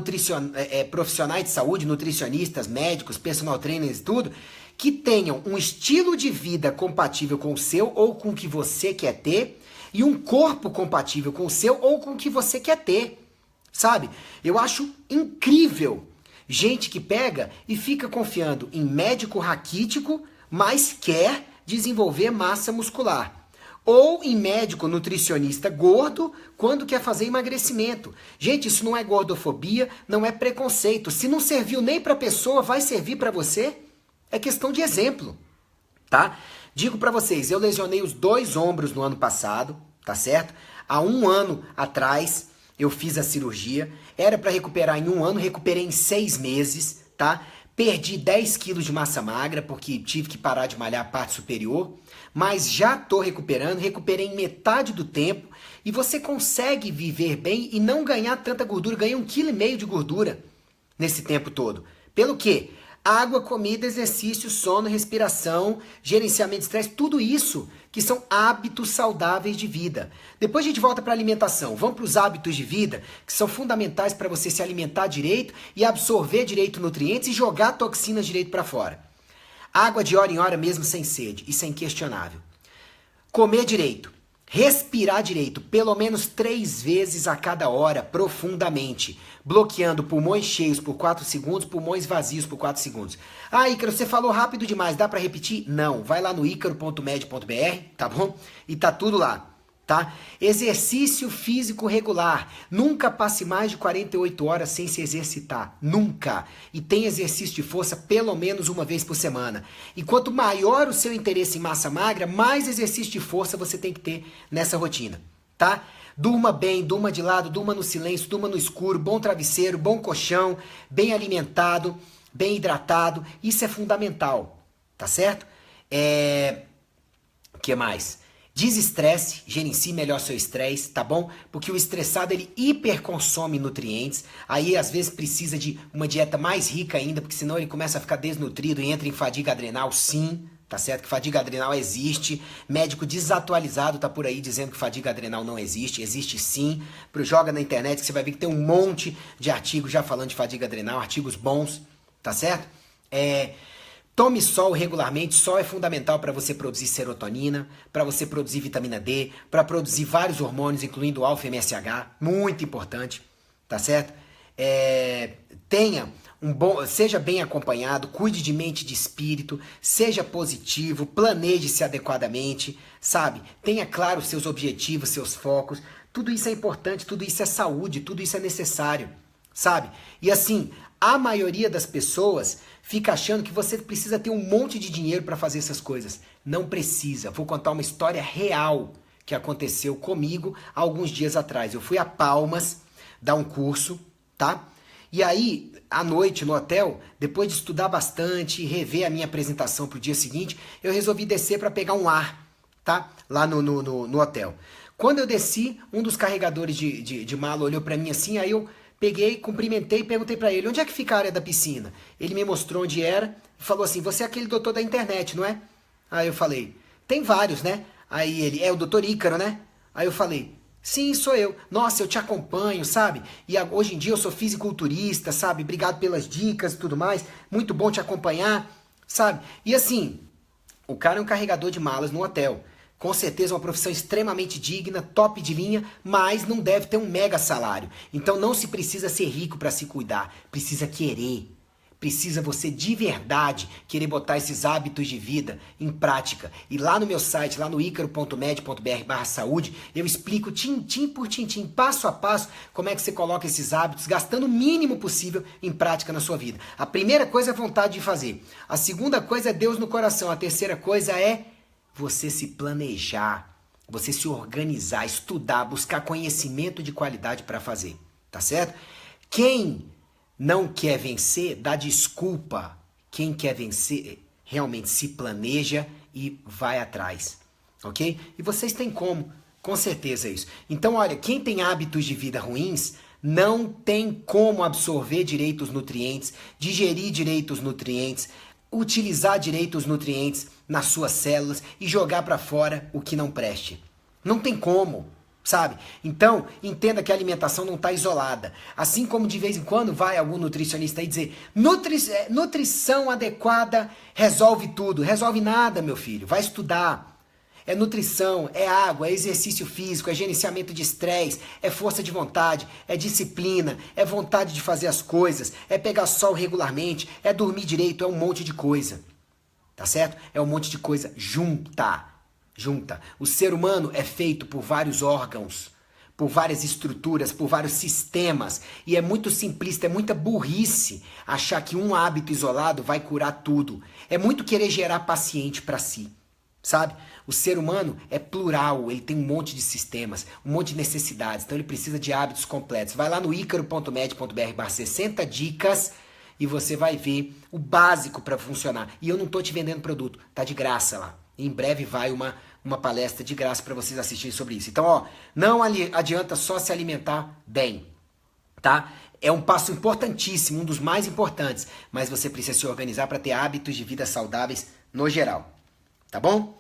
profissionais de saúde, nutricionistas, médicos, personal trainers e tudo, que tenham um estilo de vida compatível com o seu ou com o que você quer ter e um corpo compatível com o seu ou com o que você quer ter, sabe? Eu acho incrível gente que pega e fica confiando em médico raquítico, mas quer desenvolver massa muscular. Ou em médico nutricionista gordo quando quer fazer emagrecimento. Gente, isso não é gordofobia, não é preconceito. Se não serviu nem para a pessoa, vai servir para você? É questão de exemplo, tá? Digo pra vocês, eu lesionei os 2 ombros no ano passado, tá certo? Há 1 ano atrás eu fiz a cirurgia, era pra recuperar em 1 ano, recuperei em 6 meses, tá? Perdi 10 quilos de massa magra, porque tive que parar de malhar a parte superior, mas já tô recuperando, recuperei em metade do tempo, e você consegue viver bem e não ganhar tanta gordura, ganhei 1,5 kg de gordura nesse tempo todo. Pelo quê? Água, comida, exercício, sono, respiração, gerenciamento de estresse, tudo isso que são hábitos saudáveis de vida. Depois a gente volta para a alimentação. Vamos para os hábitos de vida, que são fundamentais para você se alimentar direito e absorver direito nutrientes e jogar toxinas direito para fora. Água de hora em hora mesmo sem sede, isso é inquestionável. Comer direito. Respirar direito, pelo menos 3 vezes a cada hora, profundamente, bloqueando pulmões cheios por 4 segundos, pulmões vazios por 4 segundos. Ah, Ícaro, você falou rápido demais, dá pra repetir? Não, vai lá no icaro.med.br, tá bom? E tá tudo lá, tá? Exercício físico regular, nunca passe mais de 48 horas sem se exercitar, nunca. E tem exercício de força pelo menos uma vez por semana. E quanto maior o seu interesse em massa magra, mais exercício de força você tem que ter nessa rotina, tá? Durma bem, durma de lado, durma no silêncio, durma no escuro, bom travesseiro, bom colchão, bem alimentado, bem hidratado, isso é fundamental, tá certo? O que mais? Desestresse, gerencie melhor seu estresse, tá bom? Porque o estressado, ele hiperconsome nutrientes, aí às vezes precisa de uma dieta mais rica ainda, porque senão ele começa a ficar desnutrido e entra em fadiga adrenal, sim, tá certo? Que fadiga adrenal existe, médico desatualizado tá por aí dizendo que fadiga adrenal não existe, existe sim, joga na internet que você vai ver que tem um monte de artigos já falando de fadiga adrenal, artigos bons, tá certo? Tome sol regularmente, sol é fundamental para você produzir serotonina, para você produzir vitamina D, para produzir vários hormônios, incluindo o alfa-MSH, muito importante, tá certo? Seja bem acompanhado, cuide de mente e de espírito, seja positivo, planeje-se adequadamente, sabe? Tenha claro os seus objetivos, seus focos, tudo isso é importante, tudo isso é saúde, tudo isso é necessário, sabe? E assim, a maioria das pessoas fica achando que você precisa ter um monte de dinheiro para fazer essas coisas. Não precisa. Vou contar uma história real que aconteceu comigo há alguns dias atrás. Eu fui a Palmas dar um curso, tá? E aí, à noite no hotel, depois de estudar bastante e rever a minha apresentação para o dia seguinte, eu resolvi descer para pegar um ar, tá? Lá no hotel. Quando eu desci, um dos carregadores de mala olhou para mim assim, aí eu peguei, cumprimentei e perguntei pra ele, onde é que fica a área da piscina? Ele me mostrou onde era e falou assim, você é aquele doutor da internet, não é? Aí eu falei, tem vários, né? Aí ele, é o doutor Ícaro, né? Aí eu falei, sim, sou eu. Nossa, eu te acompanho, sabe? E hoje em dia eu sou fisiculturista, sabe? Obrigado pelas dicas e tudo mais. Muito bom te acompanhar, sabe? E assim, o cara é um carregador de malas no hotel. Com certeza uma profissão extremamente digna, top de linha, mas não deve ter um mega salário. Então não se precisa ser rico para se cuidar, precisa querer. Precisa você de verdade querer botar esses hábitos de vida em prática. E lá no meu site, lá no icaro.med.br/saúde, eu explico tintim por tintim, passo a passo, como é que você coloca esses hábitos, gastando o mínimo possível em prática na sua vida. A primeira coisa é a vontade de fazer. A segunda coisa é Deus no coração. A terceira coisa é você se planejar, você se organizar, estudar, buscar conhecimento de qualidade para fazer, tá certo? Quem não quer vencer, dá desculpa. Quem quer vencer, realmente se planeja e vai atrás, ok? E vocês têm como, com certeza isso. Então, olha, quem tem hábitos de vida ruins, não tem como absorver direito os nutrientes, digerir direito os nutrientes, utilizar direito os nutrientes nas suas células e jogar para fora o que não preste. Não tem como, sabe? Então, entenda que a alimentação não está isolada. Assim como de vez em quando vai algum nutricionista aí dizer nutrição adequada resolve tudo. Resolve nada, meu filho. Vai estudar. É nutrição, é água, é exercício físico, é gerenciamento de estresse, é força de vontade, é disciplina, é vontade de fazer as coisas, é pegar sol regularmente, é dormir direito, é um monte de coisa. Tá certo? É um monte de coisa junta. O ser humano é feito por vários órgãos, por várias estruturas, por vários sistemas. E é muito simplista, é muita burrice achar que um hábito isolado vai curar tudo. É muito querer gerar paciente para si. Sabe? O ser humano é plural, ele tem um monte de sistemas, um monte de necessidades, então ele precisa de hábitos completos. Vai lá no icaro.med.br/60 dicas e você vai ver o básico para funcionar. E eu não tô te vendendo produto, tá de graça lá. Em breve vai uma palestra de graça para vocês assistirem sobre isso. Então, ó, não adianta só se alimentar bem, tá? É um passo importantíssimo, um dos mais importantes, mas você precisa se organizar para ter hábitos de vida saudáveis no geral, tá bom?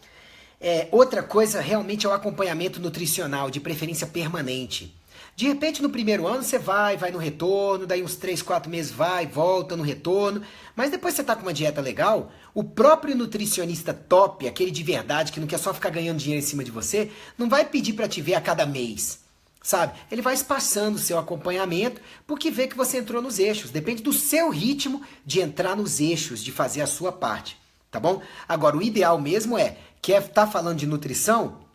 Outra coisa realmente é o acompanhamento nutricional, de preferência permanente. De repente, no primeiro ano, você vai no retorno, daí uns 3, 4 meses volta no retorno, mas depois você tá com uma dieta legal, o próprio nutricionista top, aquele de verdade, que não quer só ficar ganhando dinheiro em cima de você, não vai pedir para te ver a cada mês, sabe? Ele vai espaçando o seu acompanhamento, porque vê que você entrou nos eixos. Depende do seu ritmo de entrar nos eixos, de fazer a sua parte, tá bom? Agora, o ideal mesmo quer tá falando de nutrição,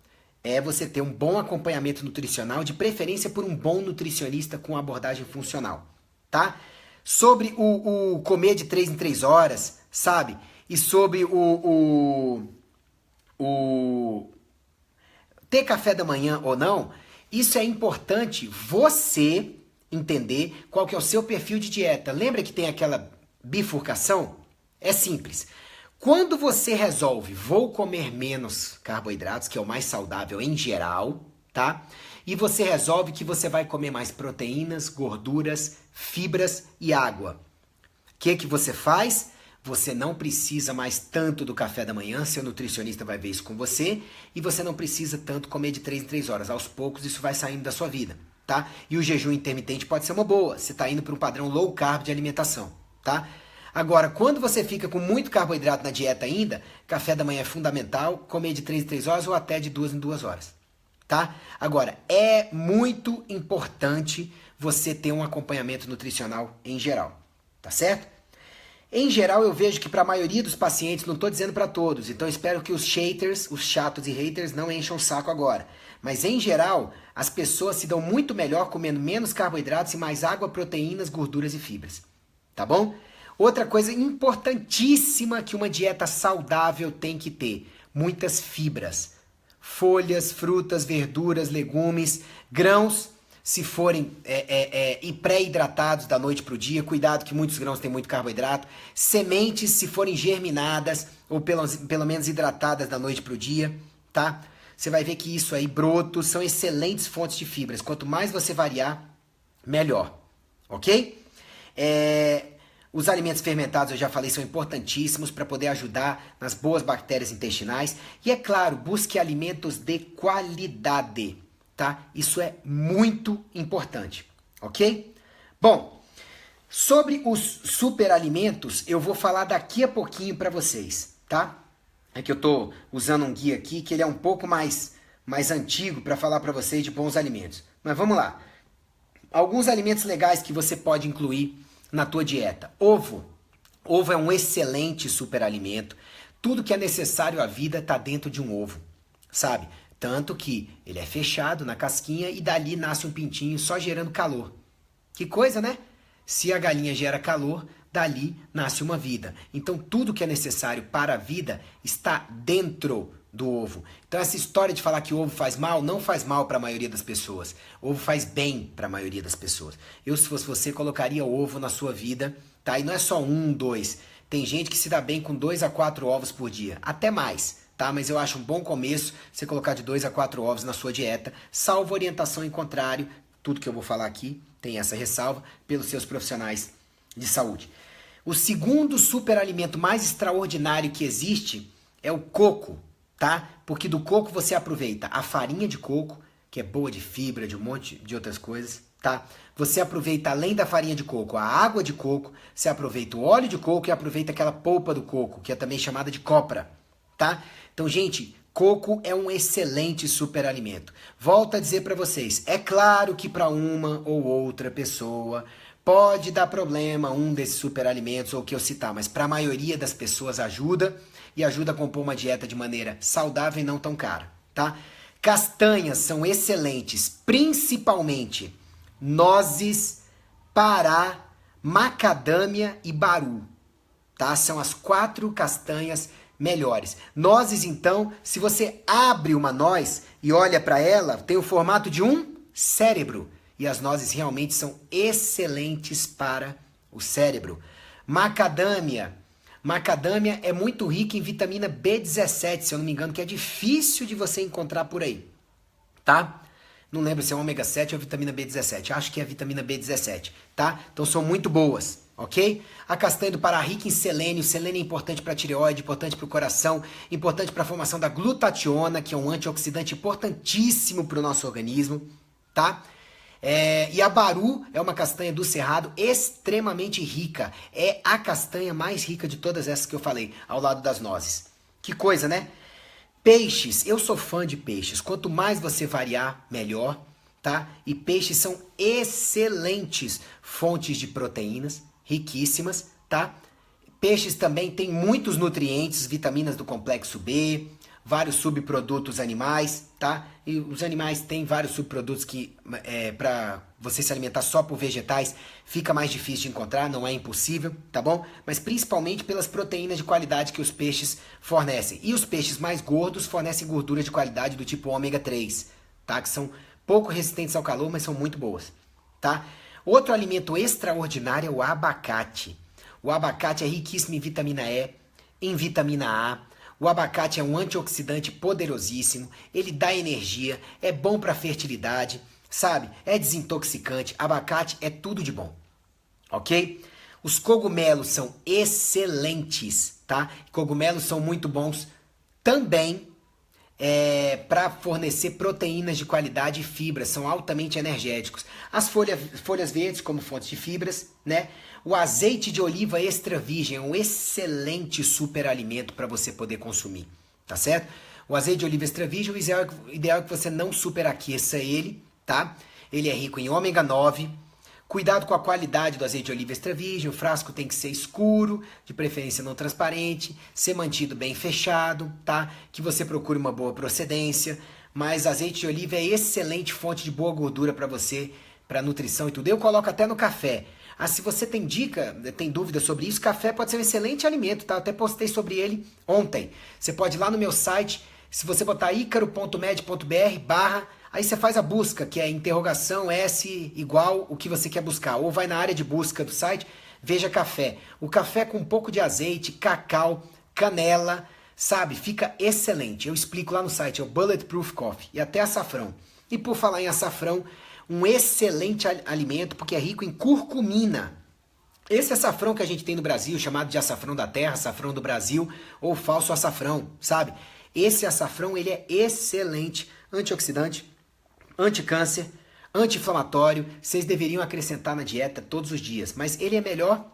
você ter um bom acompanhamento nutricional, de preferência por um bom nutricionista com abordagem funcional, tá? Sobre o comer de 3 em 3 horas, sabe? E sobre ter café da manhã ou não, isso é importante você entender qual que é o seu perfil de dieta. Lembra que tem aquela bifurcação? É simples. Quando você resolve, vou comer menos carboidratos, que é o mais saudável em geral, tá? E você resolve que você vai comer mais proteínas, gorduras, fibras e água. O que você faz? Você não precisa mais tanto do café da manhã, seu nutricionista vai ver isso com você, e você não precisa tanto comer de 3 em 3 horas. Aos poucos isso vai saindo da sua vida, tá? E o jejum intermitente pode ser uma boa, você está indo para um padrão low carb de alimentação, tá? Agora, quando você fica com muito carboidrato na dieta ainda, café da manhã é fundamental, comer de 3 em 3 horas ou até de 2 em 2 horas, tá? Agora, é muito importante você ter um acompanhamento nutricional em geral, tá certo? Em geral, eu vejo que para a maioria dos pacientes, não estou dizendo para todos, então espero que os haters, os chatos e haters não encham o saco agora. Mas em geral, as pessoas se dão muito melhor comendo menos carboidratos e mais água, proteínas, gorduras e fibras, tá bom? Outra coisa importantíssima que uma dieta saudável tem que ter, muitas fibras. Folhas, frutas, verduras, legumes, grãos, se forem pré-hidratados da noite para o dia, cuidado que muitos grãos têm muito carboidrato. Sementes, se forem germinadas ou pelo menos hidratadas da noite para o dia, tá? Você vai ver que isso aí, brotos, são excelentes fontes de fibras. Quanto mais você variar, melhor, ok? Os alimentos fermentados, eu já falei, são importantíssimos para poder ajudar nas boas bactérias intestinais. E é claro, busque alimentos de qualidade, tá? Isso é muito importante, ok? Bom, sobre os superalimentos, eu vou falar daqui a pouquinho para vocês, tá? É que eu tô usando um guia aqui, que ele é um pouco mais antigo para falar para vocês de bons alimentos. Mas vamos lá. Alguns alimentos legais que você pode incluir na tua dieta. Ovo. Ovo é um excelente superalimento. Tudo que é necessário à vida está dentro de um ovo, sabe? Tanto que ele é fechado na casquinha e dali nasce um pintinho só gerando calor. Que coisa, né? Se a galinha gera calor, dali nasce uma vida. Então tudo que é necessário para a vida está dentro do ovo. Então essa história de falar que o ovo faz mal, não faz mal para a maioria das pessoas. O ovo faz bem para a maioria das pessoas. Eu, se fosse você, colocaria ovo na sua vida, tá? E não é só 1, 2. Tem gente que se dá bem com 2 a 4 ovos por dia, até mais, tá? Mas eu acho um bom começo você colocar de 2 a 4 ovos na sua dieta, salvo orientação em contrário. Tudo que eu vou falar aqui tem essa ressalva pelos seus profissionais de saúde. O segundo superalimento mais extraordinário que existe é o coco, tá? Porque do coco você aproveita a farinha de coco, que é boa de fibra, de um monte de outras coisas, tá? Você aproveita, além da farinha de coco, a água de coco, você aproveita o óleo de coco e aproveita aquela polpa do coco, que é também chamada de copra, tá? Então, gente, coco é um excelente superalimento. Volto a dizer para vocês, é claro que para uma ou outra pessoa pode dar problema um desses superalimentos ou o que eu citar, mas para a maioria das pessoas ajuda e ajuda a compor uma dieta de maneira saudável e não tão cara, tá? Castanhas são excelentes, principalmente nozes, pará, macadâmia e baru, tá? São as 4 castanhas melhores. Nozes, então, se você abre uma noz e olha para ela, tem o formato de um cérebro. E as nozes realmente são excelentes para o cérebro. Macadâmia. Macadâmia é muito rica em vitamina B17, se eu não me engano, que é difícil de você encontrar por aí, tá? Não lembro se é ômega 7 ou vitamina B17, acho que é vitamina B17, tá? Então são muito boas, ok? A castanha do Pará rica em selênio, selênio é importante para a tireoide, importante para o coração, importante para a formação da glutationa, que é um antioxidante importantíssimo para o nosso organismo, tá? E a Baru é uma castanha do Cerrado extremamente rica. É a castanha mais rica de todas essas que eu falei, ao lado das nozes. Que coisa, né? Peixes, eu sou fã de peixes. Quanto mais você variar, melhor, tá? E peixes são excelentes fontes de proteínas, riquíssimas, tá? Peixes também têm muitos nutrientes, vitaminas do complexo B, vários subprodutos animais, tá? E os animais têm vários subprodutos que, para você se alimentar só por vegetais, fica mais difícil de encontrar, não é impossível, tá bom? Mas principalmente pelas proteínas de qualidade que os peixes fornecem. E os peixes mais gordos fornecem gordura de qualidade do tipo ômega 3, tá? Que são pouco resistentes ao calor, mas são muito boas, tá? Outro alimento extraordinário é o abacate. O abacate é riquíssimo em vitamina E, em vitamina A. O abacate é um antioxidante poderosíssimo, ele dá energia, é bom para fertilidade, sabe? É desintoxicante, abacate é tudo de bom, ok? Os cogumelos são excelentes, tá? Cogumelos são muito bons também para fornecer proteínas de qualidade e fibras, são altamente energéticos. As folhas verdes como fontes de fibras, né? O azeite de oliva extra virgem é um excelente superalimento para você poder consumir, tá certo? O azeite de oliva extra virgem, o ideal é que você não superaqueça ele, tá? Ele é rico em ômega 9. Cuidado com a qualidade do azeite de oliva extra virgem, o frasco tem que ser escuro, de preferência não transparente, ser mantido bem fechado, tá? Que você procure uma boa procedência, mas azeite de oliva é excelente fonte de boa gordura para você, para nutrição e tudo. Eu coloco até no café. Se você tem dúvida sobre isso, café pode ser um excelente alimento, tá? Eu até postei sobre ele ontem. Você pode ir lá no meu site, se você botar icaro.med.br/, aí você faz a busca, que é interrogação S igual o que você quer buscar. Ou vai na área de busca do site, veja café. O café com um pouco de azeite, cacau, canela, sabe? Fica excelente. Eu explico lá no site, é o Bulletproof Coffee. E até açafrão. E por falar em açafrão, um excelente alimento, porque é rico em curcumina. Esse açafrão que a gente tem no Brasil, chamado de açafrão da terra, açafrão do Brasil, ou falso açafrão, sabe? Esse açafrão, ele é excelente, antioxidante, anticâncer, anti-inflamatório. Vocês deveriam acrescentar na dieta todos os dias, mas ele é melhor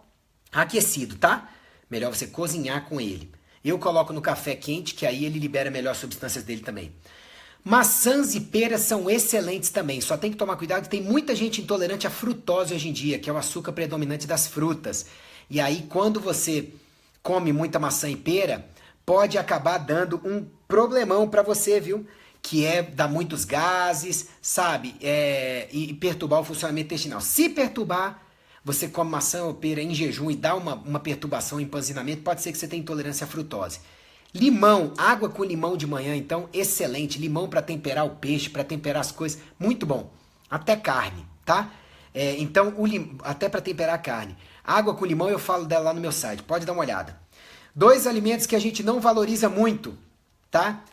aquecido, tá? Melhor você cozinhar com ele. Eu coloco no café quente, que aí ele libera melhor as substâncias dele também. Maçãs e peras são excelentes também, só tem que tomar cuidado que tem muita gente intolerante à frutose hoje em dia, que é o açúcar predominante das frutas. E aí quando você come muita maçã e pera, pode acabar dando um problemão para você, viu? Que é dar muitos gases, sabe? E perturbar o funcionamento intestinal. Se perturbar, você come maçã ou pera em jejum e dá uma perturbação, um empanzinamento, pode ser que você tenha intolerância à frutose. Limão, água com limão de manhã, então, excelente. Limão para temperar o peixe, para temperar as coisas, muito bom. Até carne, tá? Então, até para temperar a carne. Água com limão, eu falo dela lá no meu site, pode dar uma olhada. 2 alimentos que a gente não valoriza muito, tá?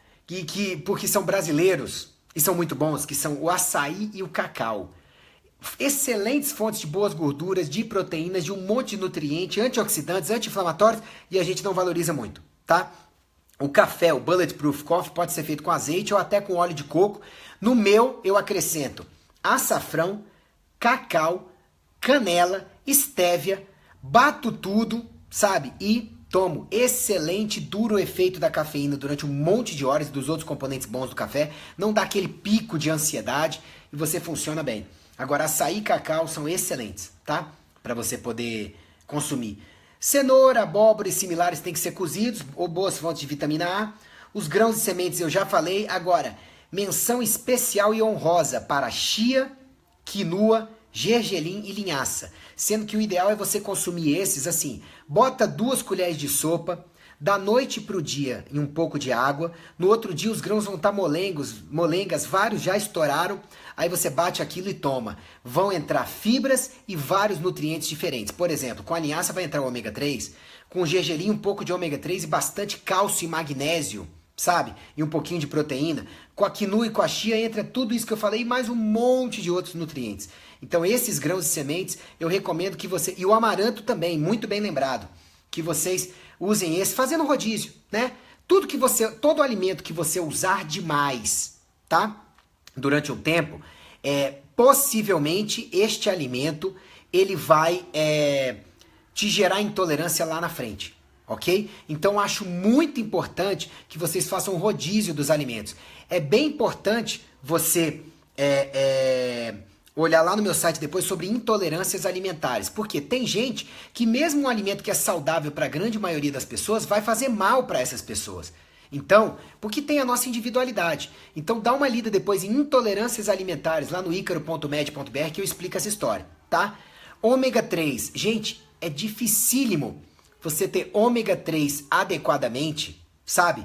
Porque são brasileiros e são muito bons, que são o açaí e o cacau. Excelentes fontes de boas gorduras, de proteínas, de um monte de nutrientes, antioxidantes, anti-inflamatórios, e a gente não valoriza muito, tá? O café, o Bulletproof Coffee, pode ser feito com azeite ou até com óleo de coco. No meu, eu acrescento açafrão, cacau, canela, estévia, bato tudo, sabe? E tomo. Excelente, duro efeito da cafeína durante um monte de horas, dos outros componentes bons do café. Não dá aquele pico de ansiedade e você funciona bem. Agora, açaí e cacau são excelentes, tá? Para você poder consumir. Cenoura, abóbora e similares têm que ser cozidos, ou boas fontes de vitamina A. Os grãos e sementes eu já falei. Agora, menção especial e honrosa para chia, quinoa, gergelim e linhaça. Sendo que o ideal é você consumir esses assim. Bota 2 colheres de sopa Da noite para o dia em um pouco de água, no outro dia os grãos vão estar molengas, vários já estouraram, aí você bate aquilo e toma. Vão entrar fibras e vários nutrientes diferentes. Por exemplo, com a linhaça vai entrar o ômega 3, com o gergelim um pouco de ômega 3 e bastante cálcio e magnésio, sabe? E um pouquinho de proteína. Com a quinoa e com a chia entra tudo isso que eu falei e mais um monte de outros nutrientes. Então esses grãos e sementes eu recomendo que você... E o amaranto também, muito bem lembrado. Que vocês usem esse, fazendo rodízio, né? Todo alimento que você usar demais, tá? Durante um tempo, possivelmente este alimento, ele vai te gerar intolerância lá na frente, ok? Então, acho muito importante que vocês façam um rodízio dos alimentos. É bem importante você olhar lá no meu site depois sobre intolerâncias alimentares, porque tem gente que mesmo um alimento que é saudável para a grande maioria das pessoas vai fazer mal para essas pessoas. Então, porque tem a nossa individualidade. Então dá uma lida depois em intolerâncias alimentares lá no icaro.med.br que eu explico essa história, tá? Ômega 3, gente, é dificílimo você ter ômega 3 adequadamente, sabe?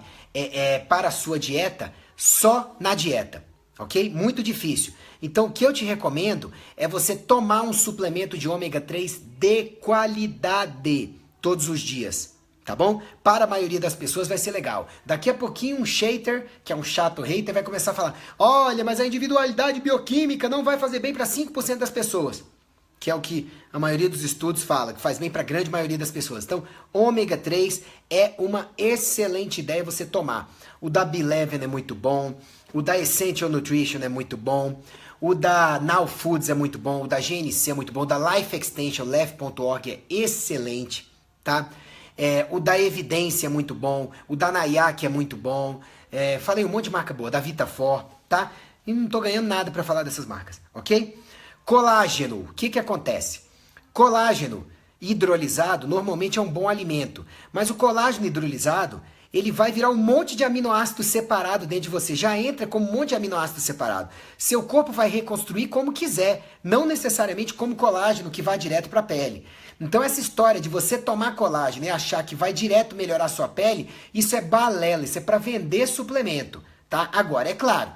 Para a sua dieta, só na dieta, ok? Muito difícil. Então, o que eu te recomendo é você tomar um suplemento de ômega 3 de qualidade todos os dias, tá bom? Para a maioria das pessoas vai ser legal. Daqui a pouquinho um hater, que é um chato hater, vai começar a falar: olha, mas a individualidade bioquímica não vai fazer bem para 5% das pessoas. Que é o que a maioria dos estudos fala, que faz bem para a grande maioria das pessoas. Então, ômega 3 é uma excelente ideia você tomar. O da B11 é muito bom, o da Essential Nutrition é muito bom, o da Now Foods é muito bom, o da GNC é muito bom, o da Life Extension, lef.org é excelente, tá? O da Evidência é muito bom, o da Nayak é muito bom, falei um monte de marca boa, da Vitafor, tá? E não tô ganhando nada para falar dessas marcas, ok? Colágeno, o que acontece? Colágeno hidrolisado normalmente é um bom alimento, mas o colágeno hidrolisado, ele vai virar um monte de aminoácidos separado dentro de você, já entra como um monte de aminoácidos separado. Seu corpo vai reconstruir como quiser, não necessariamente como colágeno que vai direto para a pele. Então essa história de você tomar colágeno e achar que vai direto melhorar a sua pele, isso é balela, isso é para vender suplemento, tá? Agora, é claro,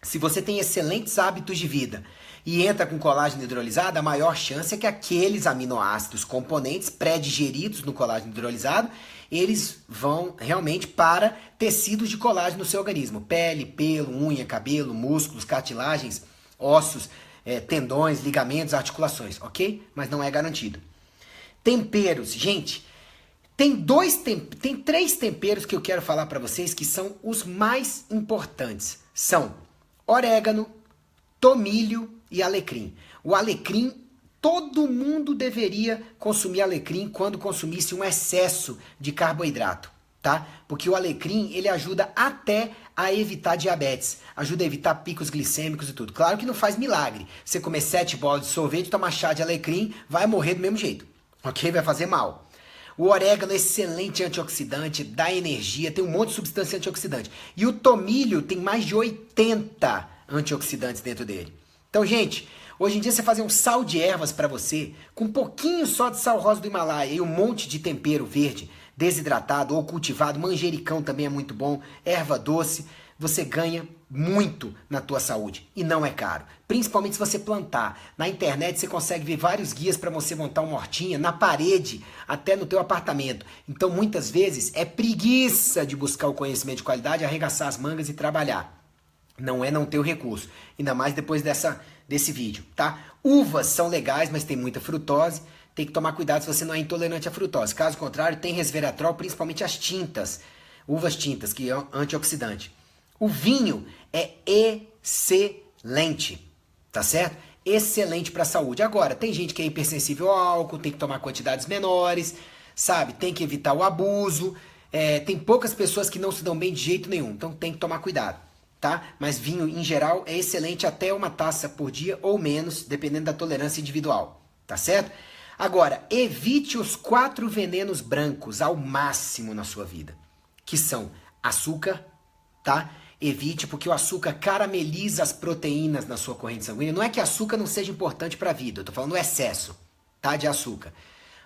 se você tem excelentes hábitos de vida e entra com colágeno hidrolisado, a maior chance é que aqueles aminoácidos, componentes pré-digeridos no colágeno hidrolisado, eles vão realmente para tecidos de colágeno no seu organismo. Pele, pelo, unha, cabelo, músculos, cartilagens, ossos, tendões, ligamentos, articulações, ok? Mas não é garantido. Temperos, gente, tem 3 temperos que eu quero falar para vocês que são os mais importantes. São orégano, tomilho e alecrim. O alecrim, todo mundo deveria consumir alecrim quando consumisse um excesso de carboidrato, tá? Porque o alecrim, ele ajuda até a evitar diabetes, ajuda a evitar picos glicêmicos e tudo. Claro que não faz milagre. Você comer 7 bolas de sorvete, tomar chá de alecrim, vai morrer do mesmo jeito, ok? Vai fazer mal. O orégano é excelente antioxidante, dá energia, tem um monte de substância antioxidante. E o tomilho tem mais de 80 antioxidantes dentro dele. Então, gente, hoje em dia você fazer um sal de ervas para você, com um pouquinho só de sal rosa do Himalaia e um monte de tempero verde, desidratado ou cultivado, manjericão também é muito bom, erva doce, você ganha muito na tua saúde e não é caro. Principalmente se você plantar. Na internet você consegue ver vários guias para você montar uma hortinha na parede, até no teu apartamento. Então muitas vezes é preguiça de buscar o conhecimento de qualidade, arregaçar as mangas e trabalhar. Não é não ter o recurso, ainda mais depois desse vídeo, tá? Uvas são legais, mas tem muita frutose, tem que tomar cuidado se você não é intolerante à frutose. Caso contrário, tem resveratrol, principalmente as tintas, uvas tintas, que é antioxidante. O vinho é excelente, tá certo? Excelente para a saúde. Agora, tem gente que é hipersensível ao álcool, tem que tomar quantidades menores, sabe? Tem que evitar o abuso, tem poucas pessoas que não se dão bem de jeito nenhum, então tem que tomar cuidado. Tá? Mas vinho, em geral, é excelente até uma taça por dia ou menos, dependendo da tolerância individual, tá certo? Agora, evite os 4 venenos brancos ao máximo na sua vida, que são açúcar, tá? Evite, porque o açúcar carameliza as proteínas na sua corrente sanguínea. Não é que açúcar não seja importante para a vida, eu tô falando o excesso, tá? De açúcar.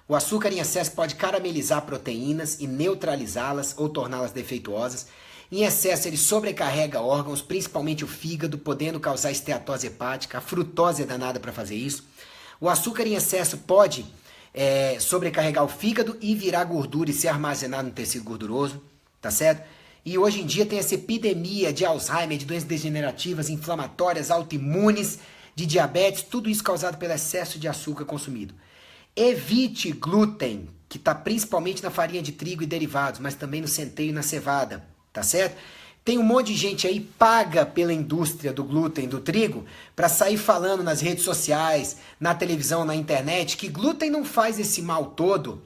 O açúcar em excesso pode caramelizar proteínas e neutralizá-las ou torná-las defeituosas. Em excesso, ele sobrecarrega órgãos, principalmente o fígado, podendo causar esteatose hepática. A frutose é danada para fazer isso. O açúcar em excesso pode sobrecarregar o fígado e virar gordura e ser armazenado no tecido gorduroso, tá certo? E hoje em dia tem essa epidemia de Alzheimer, de doenças degenerativas, inflamatórias, autoimunes, de diabetes, tudo isso causado pelo excesso de açúcar consumido. Evite glúten, que está principalmente na farinha de trigo e derivados, mas também no centeio e na cevada, tá certo? Tem um monte de gente aí paga pela indústria do glúten, do trigo, para sair falando nas redes sociais, na televisão, na internet, que glúten não faz esse mal todo.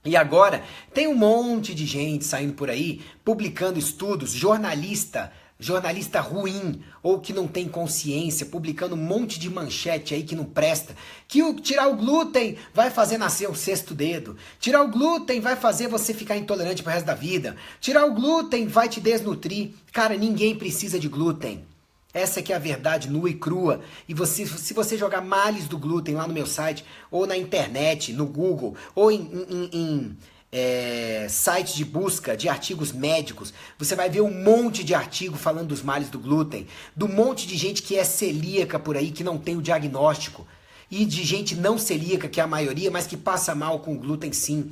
E agora tem um monte de gente saindo por aí, publicando estudos, jornalista ruim, ou que não tem consciência, publicando um monte de manchete aí que não presta, que tirar o glúten vai fazer nascer um sexto dedo, tirar o glúten vai fazer você ficar intolerante pro resto da vida, tirar o glúten vai te desnutrir. Cara, ninguém precisa de glúten. Essa que é a verdade nua e crua. E se você jogar males do glúten lá no meu site, ou na internet, no Google, ou em sites de busca de artigos médicos, você vai ver um monte de artigo falando dos males do glúten, do monte de gente que é celíaca por aí, que não tem o diagnóstico, e de gente não celíaca, que é a maioria, mas que passa mal com o glúten sim.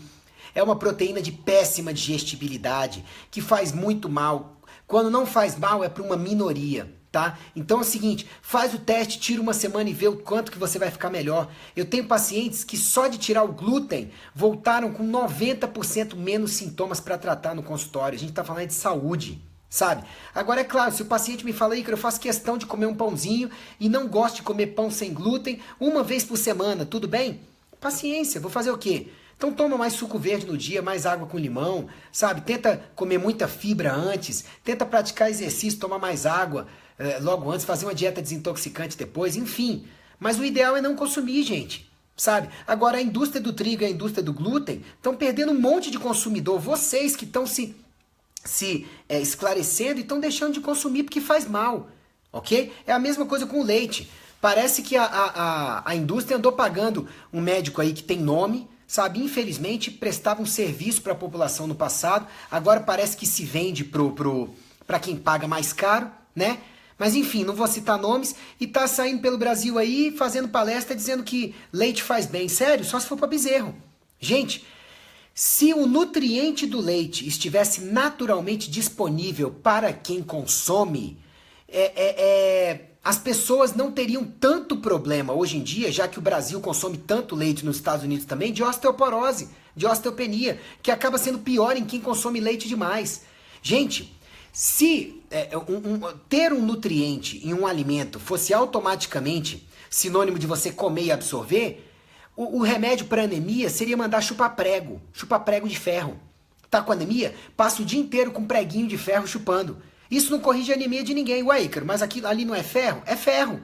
É uma proteína de péssima digestibilidade, que faz muito mal. Quando não faz mal é para uma minoria. Tá? Então é o seguinte, faz o teste, tira uma semana e vê o quanto que você vai ficar melhor. Eu tenho pacientes que só de tirar o glúten voltaram com 90% menos sintomas para tratar no consultório. A gente está falando de saúde, sabe? Agora é claro, se o paciente me fala, Ícaro, eu faço questão de comer um pãozinho e não gosto de comer pão sem glúten uma vez por semana, tudo bem? Paciência, vou fazer o quê? Então toma mais suco verde no dia, mais água com limão, sabe? Tenta comer muita fibra antes, tenta praticar exercício, tomar mais água logo antes, fazer uma dieta desintoxicante depois, enfim. Mas o ideal é não consumir, gente, sabe? Agora a indústria do trigo e a indústria do glúten estão perdendo um monte de consumidor. Vocês que estão se esclarecendo e estão deixando de consumir porque faz mal, ok? É a mesma coisa com o leite. Parece que a indústria andou pagando um médico aí que tem nome, sabe, infelizmente prestava um serviço para a população no passado, agora parece que se vende para quem paga mais caro, né? Mas enfim, não vou citar nomes, e tá saindo pelo Brasil aí, fazendo palestra, dizendo que leite faz bem. Sério, só se for para bezerro. Gente, se o nutriente do leite estivesse naturalmente disponível para quem consome, as pessoas não teriam tanto problema hoje em dia, já que o Brasil consome tanto leite nos Estados Unidos também, de osteoporose, de osteopenia, que acaba sendo pior em quem consome leite demais. Gente, se ter um nutriente em um alimento fosse automaticamente sinônimo de você comer e absorver, o remédio para anemia seria mandar chupar prego de ferro. Tá com anemia? Passa o dia inteiro com preguinho de ferro chupando. Isso não corrige a anemia de ninguém. Ué, Ícaro, mas ali não é ferro? É ferro.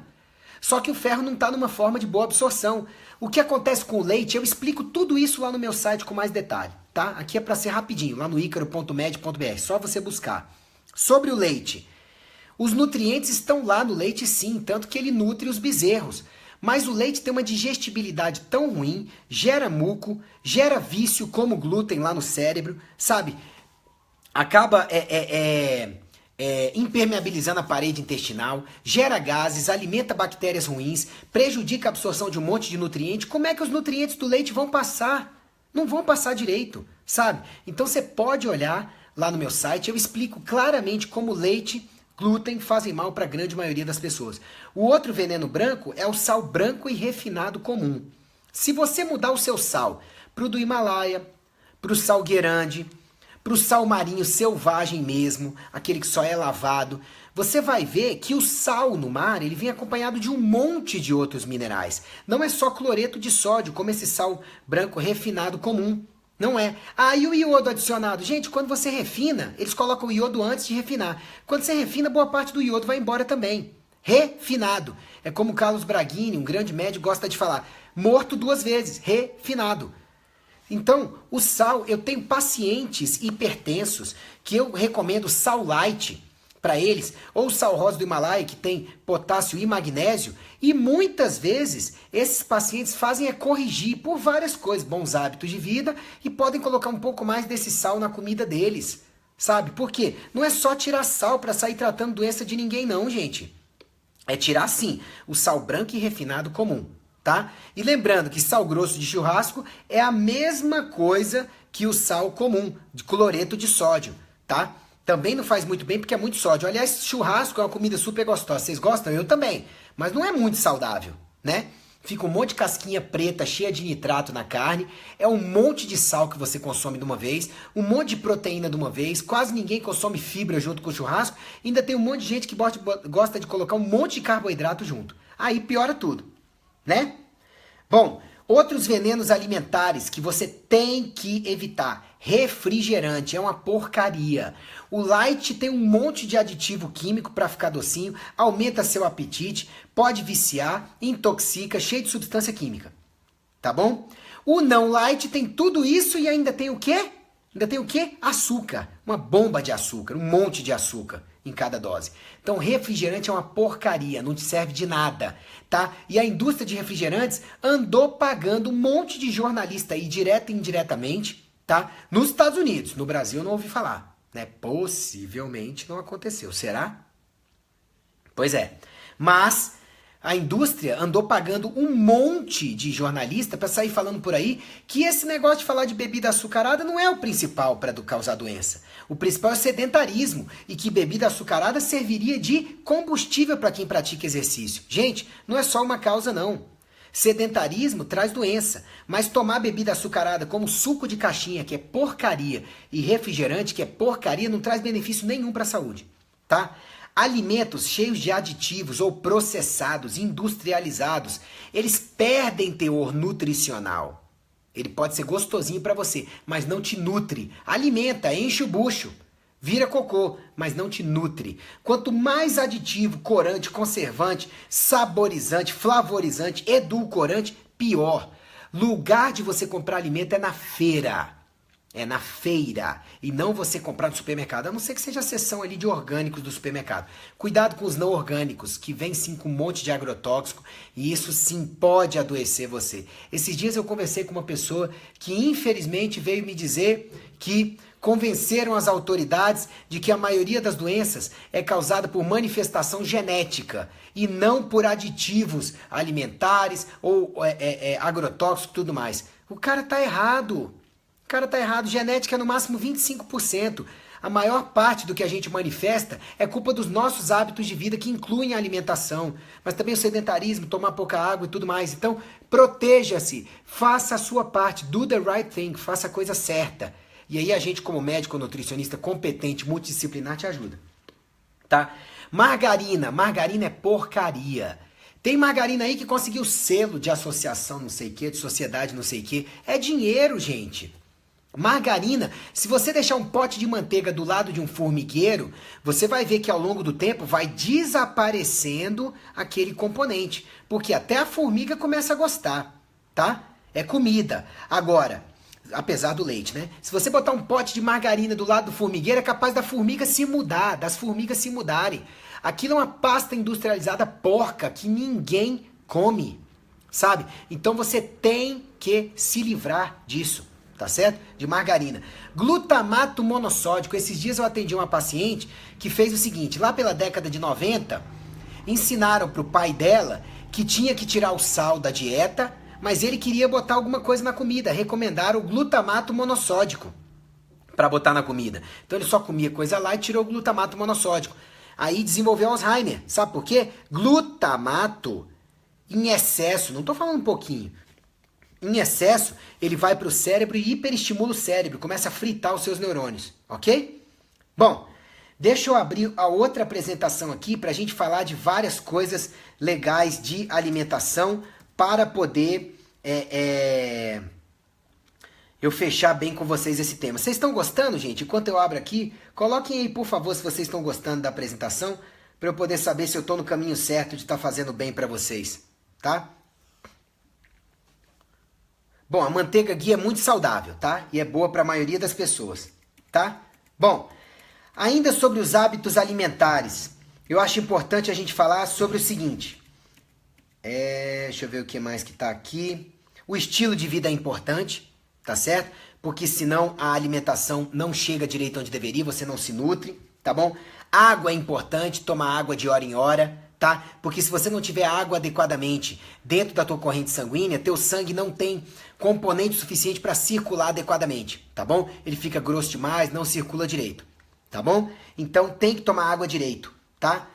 Só que o ferro não está numa forma de boa absorção. O que acontece com o leite, eu explico tudo isso lá no meu site com mais detalhe, tá? Aqui é para ser rapidinho, lá no icaro.med.br, só você buscar. Sobre o leite, os nutrientes estão lá no leite sim, tanto que ele nutre os bezerros. Mas o leite tem uma digestibilidade tão ruim, gera muco, gera vício como glúten lá no cérebro, sabe? Acaba impermeabilizando a parede intestinal, gera gases, alimenta bactérias ruins, prejudica a absorção de um monte de nutriente. Como é que os nutrientes do leite vão passar? Não vão passar direito, sabe? Então você pode olhar lá no meu site, eu explico claramente como leite, glúten fazem mal para a grande maioria das pessoas. O outro veneno branco é o sal branco e refinado comum. Se você mudar o seu sal para o do Himalaia, para o sal guerande, para o sal marinho selvagem mesmo, aquele que só é lavado, você vai ver que o sal no mar ele vem acompanhado de um monte de outros minerais. Não é só cloreto de sódio, como esse sal branco refinado comum. Não é. Ah, e o iodo adicionado? Gente, quando você refina, eles colocam o iodo antes de refinar. Quando você refina, boa parte do iodo vai embora também. Refinado. É como o Carlos Braghini, um grande médico, gosta de falar. Morto 2 vezes. Refinado. Então, o sal, eu tenho pacientes hipertensos que eu recomendo sal light, para eles, ou o sal rosa do Himalaia, que tem potássio e magnésio, e muitas vezes esses pacientes fazem é corrigir por várias coisas, bons hábitos de vida, e podem colocar um pouco mais desse sal na comida deles, sabe? Por quê? Não é só tirar sal para sair tratando doença de ninguém não, gente. É tirar sim o sal branco e refinado comum, tá? E lembrando que sal grosso de churrasco é a mesma coisa que o sal comum, de cloreto de sódio, tá? Também não faz muito bem porque é muito sódio. Aliás, churrasco é uma comida super gostosa. Vocês gostam? Eu também. Mas não é muito saudável, né? Fica um monte de casquinha preta cheia de nitrato na carne. É um monte de sal que você consome de uma vez. Um monte de proteína de uma vez. Quase ninguém consome fibra junto com o churrasco. Ainda tem um monte de gente que gosta de colocar um monte de carboidrato junto. Aí piora tudo, né? Bom, outros venenos alimentares que você tem que evitar. Refrigerante é uma porcaria. O light tem um monte de aditivo químico para ficar docinho, aumenta seu apetite, pode viciar, intoxica, cheio de substância química. Tá bom? O não light tem tudo isso e ainda tem o quê? Ainda tem o quê? Açúcar. Uma bomba de açúcar, um monte de açúcar em cada dose. Então, refrigerante é uma porcaria, não te serve de nada, tá? E a indústria de refrigerantes andou pagando um monte de jornalista aí, direta e indiretamente, tá? Nos Estados Unidos. No Brasil eu não ouvi falar, né? Possivelmente não aconteceu. Será? Pois é. Mas a indústria andou pagando um monte de jornalista para sair falando por aí que esse negócio de falar de bebida açucarada não é o principal para causar doença. O principal é o sedentarismo e que bebida açucarada serviria de combustível para quem pratica exercício. Gente, não é só uma causa não. Sedentarismo traz doença, mas tomar bebida açucarada como suco de caixinha, que é porcaria, e refrigerante, que é porcaria, não traz benefício nenhum para a saúde, tá? Alimentos cheios de aditivos ou processados, industrializados, eles perdem teor nutricional. Ele pode ser gostosinho para você, mas não te nutre. Alimenta, enche o bucho, vira cocô, mas não te nutre. Quanto mais aditivo, corante, conservante, saborizante, flavorizante, edulcorante, pior. Lugar de você comprar alimento é na feira. É na feira e não você comprar no supermercado, a não ser que seja a seção ali de orgânicos do supermercado. Cuidado com os não orgânicos, que vem sim com um monte de agrotóxico e isso sim pode adoecer você. Esses dias eu conversei com uma pessoa que infelizmente veio me dizer que convenceram as autoridades de que a maioria das doenças é causada por manifestação genética e não por aditivos alimentares ou agrotóxicos e tudo mais. O cara tá errado. O cara tá errado, genética é no máximo 25%. A maior parte do que a gente manifesta é culpa dos nossos hábitos de vida que incluem a alimentação, mas também o sedentarismo, tomar pouca água e tudo mais. Então, proteja-se, faça a sua parte, do the right thing, faça a coisa certa. E aí a gente, como médico ou nutricionista competente, multidisciplinar, te ajuda. Tá? Margarina é porcaria. Tem margarina aí que conseguiu selo de associação não sei o que, de sociedade não sei o que. É dinheiro, gente. Margarina, se você deixar um pote de manteiga do lado de um formigueiro, você vai ver que ao longo do tempo vai desaparecendo aquele componente, porque até a formiga começa a gostar, tá? É comida. Agora, apesar do leite, né? Se você botar um pote de margarina do lado do formigueiro, é capaz da formiga se mudar, das formigas se mudarem. Aquilo é uma pasta industrializada porca que ninguém come, sabe? Então você tem que se livrar disso. Tá certo? De margarina. Glutamato monossódico. Esses dias eu atendi uma paciente que fez o seguinte, lá pela década de 90, ensinaram pro pai dela que tinha que tirar o sal da dieta, mas ele queria botar alguma coisa na comida. Recomendaram o glutamato monossódico para botar na comida. Então ele só comia coisa lá e tirou o glutamato monossódico. Aí desenvolveu Alzheimer. Sabe por quê? Glutamato em excesso, não tô falando um pouquinho, em excesso, ele vai para o cérebro e hiperestimula o cérebro, começa a fritar os seus neurônios, ok? Bom, deixa eu abrir a outra apresentação aqui para a gente falar de várias coisas legais de alimentação para poder eu fechar bem com vocês esse tema. Vocês estão gostando, gente? Enquanto eu abro aqui, coloquem aí, por favor, se vocês estão gostando da apresentação, para eu poder saber se eu estou no caminho certo de estar fazendo bem para vocês, tá? Bom, a manteiga ghee é muito saudável, tá? E é boa para a maioria das pessoas, tá? Bom, Ainda sobre os hábitos alimentares, eu acho importante a gente falar sobre o seguinte. Deixa eu ver o que mais que tá aqui. O estilo de vida é importante, tá certo? Porque senão a alimentação não chega direito onde deveria, você não se nutre, tá bom? Água é importante, tomar água de hora em hora, tá? Porque se você não tiver água adequadamente dentro da tua corrente sanguínea, teu sangue não tem componente suficiente para circular adequadamente, tá bom? Ele fica grosso demais, não circula direito, tá bom? Então tem que tomar água direito, tá?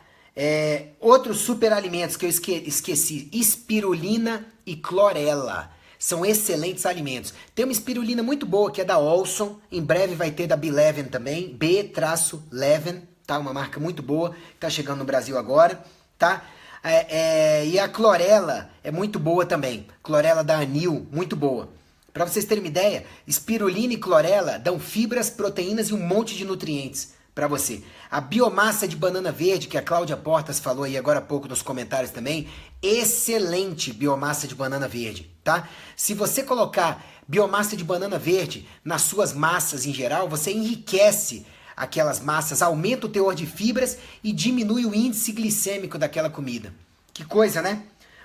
Outros superalimentos que eu esqueci, espirulina e clorela. São excelentes alimentos. Tem uma espirulina muito boa que é da Olson. Em breve vai ter da B-Leven também. B-Leven, tá? Uma marca muito boa. Tá chegando no Brasil agora, tá? E a clorela é muito boa também. Clorela da Anil, muito boa. Para vocês terem uma ideia, espirulina e clorela dão fibras, proteínas e um monte de nutrientes para você. A biomassa de banana verde, que a Cláudia Portas falou aí agora há pouco nos comentários também, excelente biomassa de banana verde, tá? Se você colocar biomassa de banana verde nas suas massas em geral, você enriquece aquelas massas, aumenta o teor de fibras e diminui o índice glicêmico daquela comida. Que coisa, né?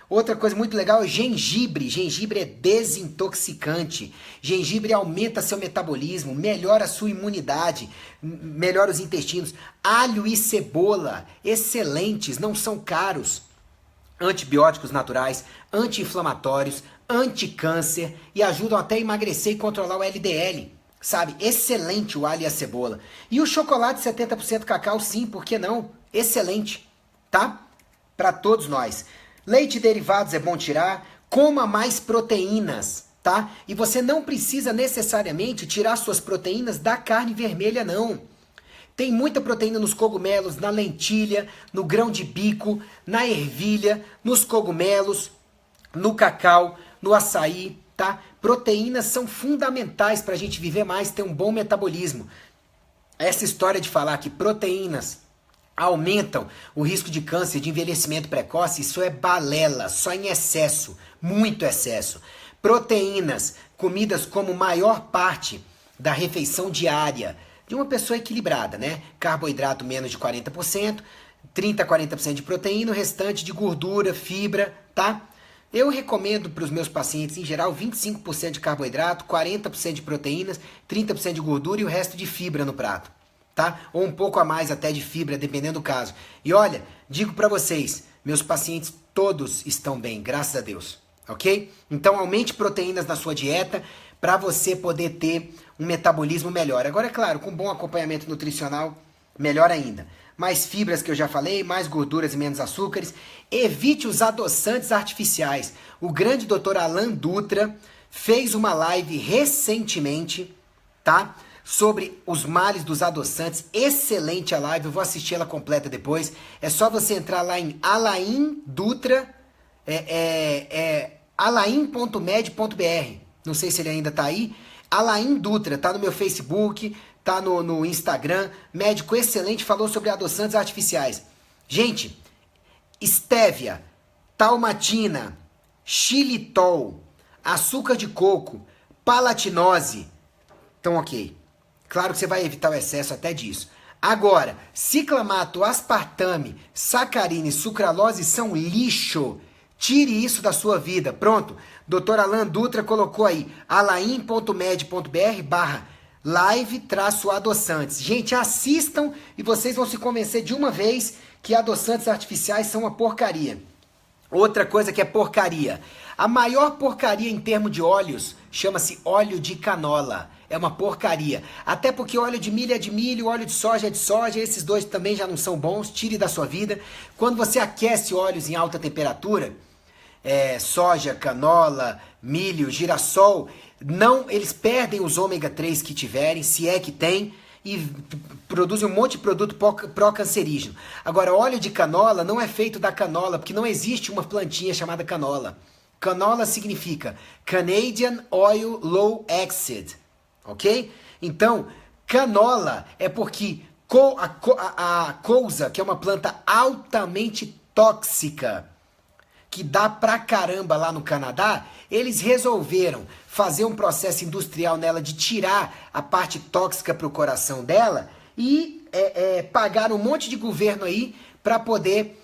Outra coisa muito legal é gengibre. Gengibre é desintoxicante. Gengibre aumenta seu metabolismo, melhora a sua imunidade, melhora os intestinos. Alho e cebola, excelentes, não são caros. Antibióticos naturais, anti-inflamatórios, anti-câncer e ajudam até a emagrecer e controlar o LDL. Sabe? Excelente o alho e a cebola. E o chocolate 70% cacau, sim, por que não? Excelente, tá? Para todos nós. Leite e derivados é bom tirar, coma mais proteínas, tá? E você não precisa necessariamente tirar suas proteínas da carne vermelha, não. Tem muita proteína nos cogumelos, na lentilha, no grão de bico, na ervilha, nos cogumelos, no cacau, no açaí, tá? Proteínas são fundamentais para a gente viver mais, ter um bom metabolismo. Essa história de falar que proteínas aumentam o risco de câncer, de envelhecimento precoce, isso é balela, só em excesso, muito excesso. Proteínas, comidas como maior parte da refeição diária de uma pessoa equilibrada, né? Carboidrato menos de 40%, 30 a 40% de proteína, o restante de gordura, fibra, tá? Eu recomendo para os meus pacientes, em geral, 25% de carboidrato, 40% de proteínas, 30% de gordura e o resto de fibra no prato. Tá? Ou um pouco a mais até de fibra, dependendo do caso. E olha, digo para vocês, meus pacientes todos estão bem, graças a Deus, ok? Então aumente proteínas na sua dieta para você poder ter um metabolismo melhor. Agora, é claro, com bom acompanhamento nutricional, melhor ainda. Mais fibras que eu já falei, mais gorduras e menos açúcares. Evite os adoçantes artificiais. O grande Dr. Alan Dutra fez uma live recentemente, tá? Sobre os males dos adoçantes, excelente a live, eu vou assistir ela completa depois. É só você entrar lá em Alain Dutra, alain.med.br. Não sei se ele ainda tá aí. Alain Dutra, tá no meu Facebook, tá no Instagram. Médico excelente, falou sobre adoçantes artificiais. Gente, estévia, talmatina, xilitol, açúcar de coco, palatinose, então ok. Claro que você vai evitar o excesso até disso. Agora, ciclamato, aspartame, sacarina e sucralose são lixo. Tire isso da sua vida. Pronto. Dr. Alan Dutra colocou aí alain.med.br/live-adoçantes. Gente, assistam e vocês vão se convencer de uma vez que adoçantes artificiais são uma porcaria. Outra coisa que é porcaria. A maior porcaria em termos de óleos chama-se óleo de canola. É uma porcaria. Até porque óleo de milho é de milho, óleo de soja é de soja. Esses dois também já não são bons. Tire da sua vida. Quando você aquece óleos em alta temperatura, soja, canola, milho, girassol, não, eles perdem os ômega 3 que tiverem, se é que tem, e produzem um monte de produto pró-cancerígeno. Agora, óleo de canola não é feito da canola, porque não existe uma plantinha chamada canola. Canola significa Canadian Oil Low Acid, ok? Então, canola é porque a couza, que é uma planta altamente tóxica, que dá pra caramba lá no Canadá, eles resolveram fazer um processo industrial nela de tirar a parte tóxica pro coração dela e pagaram um monte de governo aí para poder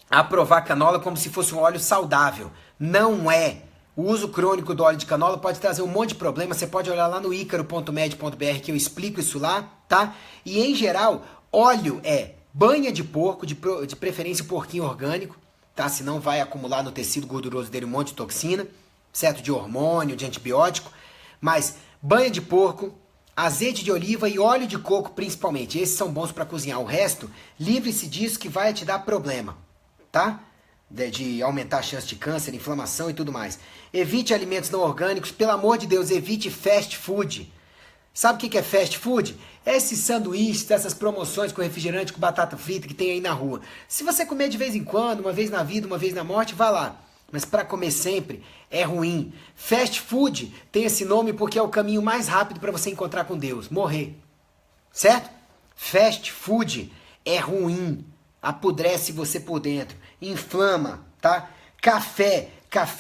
aprovar canola como se fosse um óleo saudável. Não é. O uso crônico do óleo de canola pode trazer um monte de problema. Você pode olhar lá no icaro.med.br que eu explico isso lá, tá? E em geral, óleo é banha de porco, de preferência porquinho orgânico, tá? Senão vai acumular no tecido gorduroso dele um monte de toxina, certo? De hormônio, de antibiótico. Mas banha de porco, azeite de oliva e óleo de coco principalmente. Esses são bons para cozinhar. O resto, livre-se disso que vai te dar problema, tá? De aumentar a chance de câncer, inflamação e tudo mais. Evite alimentos não orgânicos. Pelo amor de Deus, evite fast food. Sabe o que é fast food? É esses sanduíches, essas promoções com refrigerante, com batata frita que tem aí na rua. Se você comer de vez em quando, uma vez na vida, uma vez na morte, vá lá. Mas para comer sempre é ruim. Fast food tem esse nome porque é o caminho mais rápido para você encontrar com Deus, morrer. Certo? Fast food é ruim. Apodrece você por dentro. Inflama, tá? Café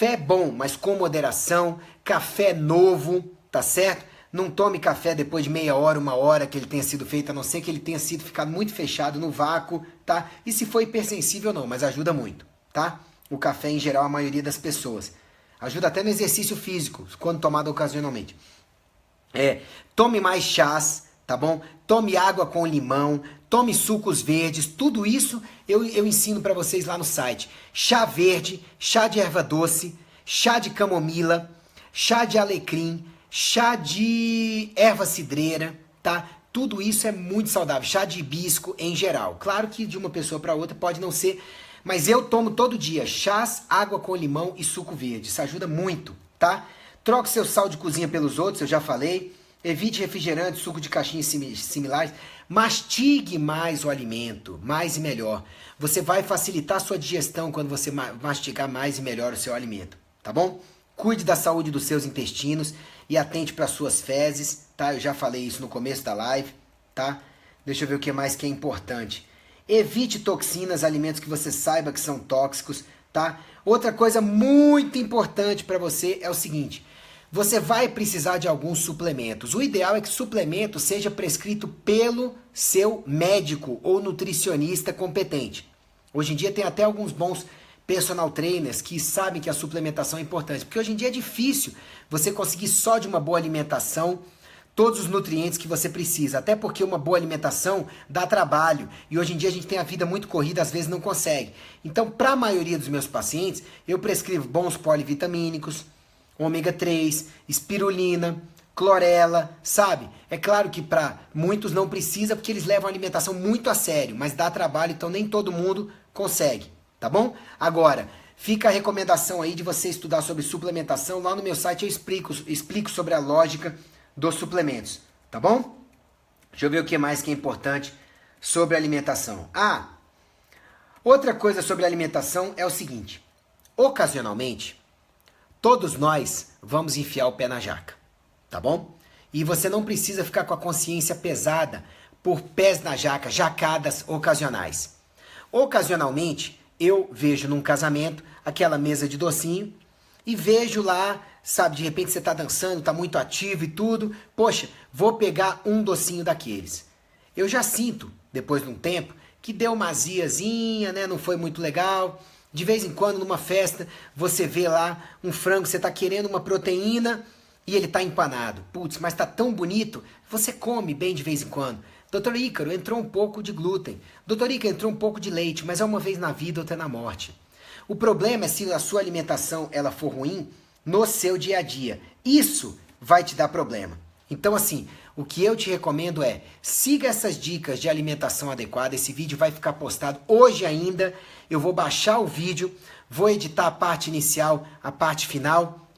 é bom, mas com moderação. Café novo, tá certo? Não tome café depois de meia hora, uma hora que ele tenha sido feito, a não ser que ele tenha sido ficado muito fechado no vácuo, tá? E se for hipersensível não, mas ajuda muito, tá? O café em geral, a maioria das pessoas. Ajuda até no exercício físico, quando tomado ocasionalmente. Tome mais chás, tá bom? Tome água com limão, tome sucos verdes, tudo isso eu ensino para vocês lá no site. Chá verde, chá de erva doce, chá de camomila, chá de alecrim, chá de erva cidreira, tá? Tudo isso é muito saudável. Chá de hibisco em geral. Claro que de uma pessoa para outra pode não ser, mas eu tomo todo dia chás, água com limão e suco verde. Isso ajuda muito, tá? Troque seu sal de cozinha pelos outros, eu já falei. Evite refrigerante, suco de caixinhas similares. Mastigue mais o alimento, mais e melhor. Você vai facilitar a sua digestão quando você mastigar mais e melhor o seu alimento, tá bom? Cuide da saúde dos seus intestinos e atente para suas fezes, tá? Eu já falei isso no começo da live, tá? Deixa eu ver o que mais que é importante. Evite toxinas, alimentos que você saiba que são tóxicos, tá? Outra coisa muito importante para você é o seguinte: você vai precisar de alguns suplementos. O ideal é que o suplemento seja prescrito pelo seu médico ou nutricionista competente. Hoje em dia tem até alguns bons personal trainers que sabem que a suplementação é importante, porque hoje em dia é difícil você conseguir só de uma boa alimentação todos os nutrientes que você precisa, até porque uma boa alimentação dá trabalho, e hoje em dia a gente tem a vida muito corrida, às vezes não consegue. Então, para a maioria dos meus pacientes, eu prescrevo bons polivitamínicos, ômega 3, espirulina, clorela, sabe? É claro que para muitos não precisa, porque eles levam a alimentação muito a sério, mas dá trabalho, então nem todo mundo consegue, tá bom? Agora, fica a recomendação aí de você estudar sobre suplementação. Lá no meu site eu explico sobre a lógica dos suplementos, tá bom? Deixa eu ver o que mais que é importante sobre a alimentação. Outra coisa sobre a alimentação é o seguinte: ocasionalmente, todos nós vamos enfiar o pé na jaca, tá bom? E você não precisa ficar com a consciência pesada por pés na jaca, jacadas ocasionais. Ocasionalmente, eu vejo num casamento aquela mesa de docinho e vejo lá, sabe, de repente você tá dançando, tá muito ativo e tudo. Poxa, vou pegar um docinho daqueles. Eu já sinto, depois de um tempo, que deu uma aziazinha, né? Não foi muito legal. De vez em quando, numa festa, você vê lá um frango, você tá querendo uma proteína e ele tá empanado. Putz, mas tá tão bonito, você come bem de vez em quando. Doutor Ícaro, entrou um pouco de glúten. Doutor Ícaro, entrou um pouco de leite, mas é uma vez na vida, outra na morte. O problema é se a sua alimentação ela for ruim no seu dia a dia. Isso vai te dar problema. Então, assim, o que eu te recomendo é siga essas dicas de alimentação adequada. Esse vídeo vai ficar postado hoje ainda. Eu vou baixar o vídeo, vou editar a parte inicial, a parte final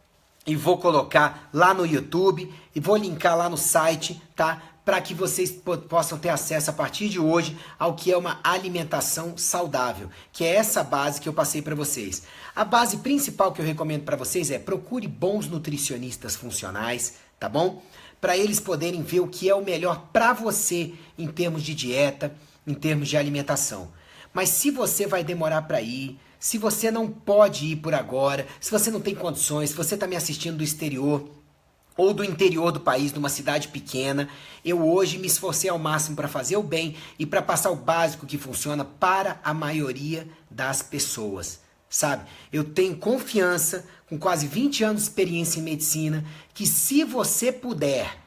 e vou colocar lá no YouTube e vou linkar lá no site, tá? Para que vocês possam ter acesso a partir de hoje ao que é uma alimentação saudável, que é essa base que eu passei para vocês. A base principal que eu recomendo para vocês é procure bons nutricionistas funcionais, tá bom? Para eles poderem ver o que é o melhor para você em termos de dieta, em termos de alimentação. Mas se você vai demorar para ir, se você não pode ir por agora, se você não tem condições, se você está me assistindo do exterior, ou do interior do país, numa cidade pequena, eu hoje me esforcei ao máximo para fazer o bem e para passar o básico que funciona para a maioria das pessoas, sabe? Eu tenho confiança, com quase 20 anos de experiência em medicina, que se você puder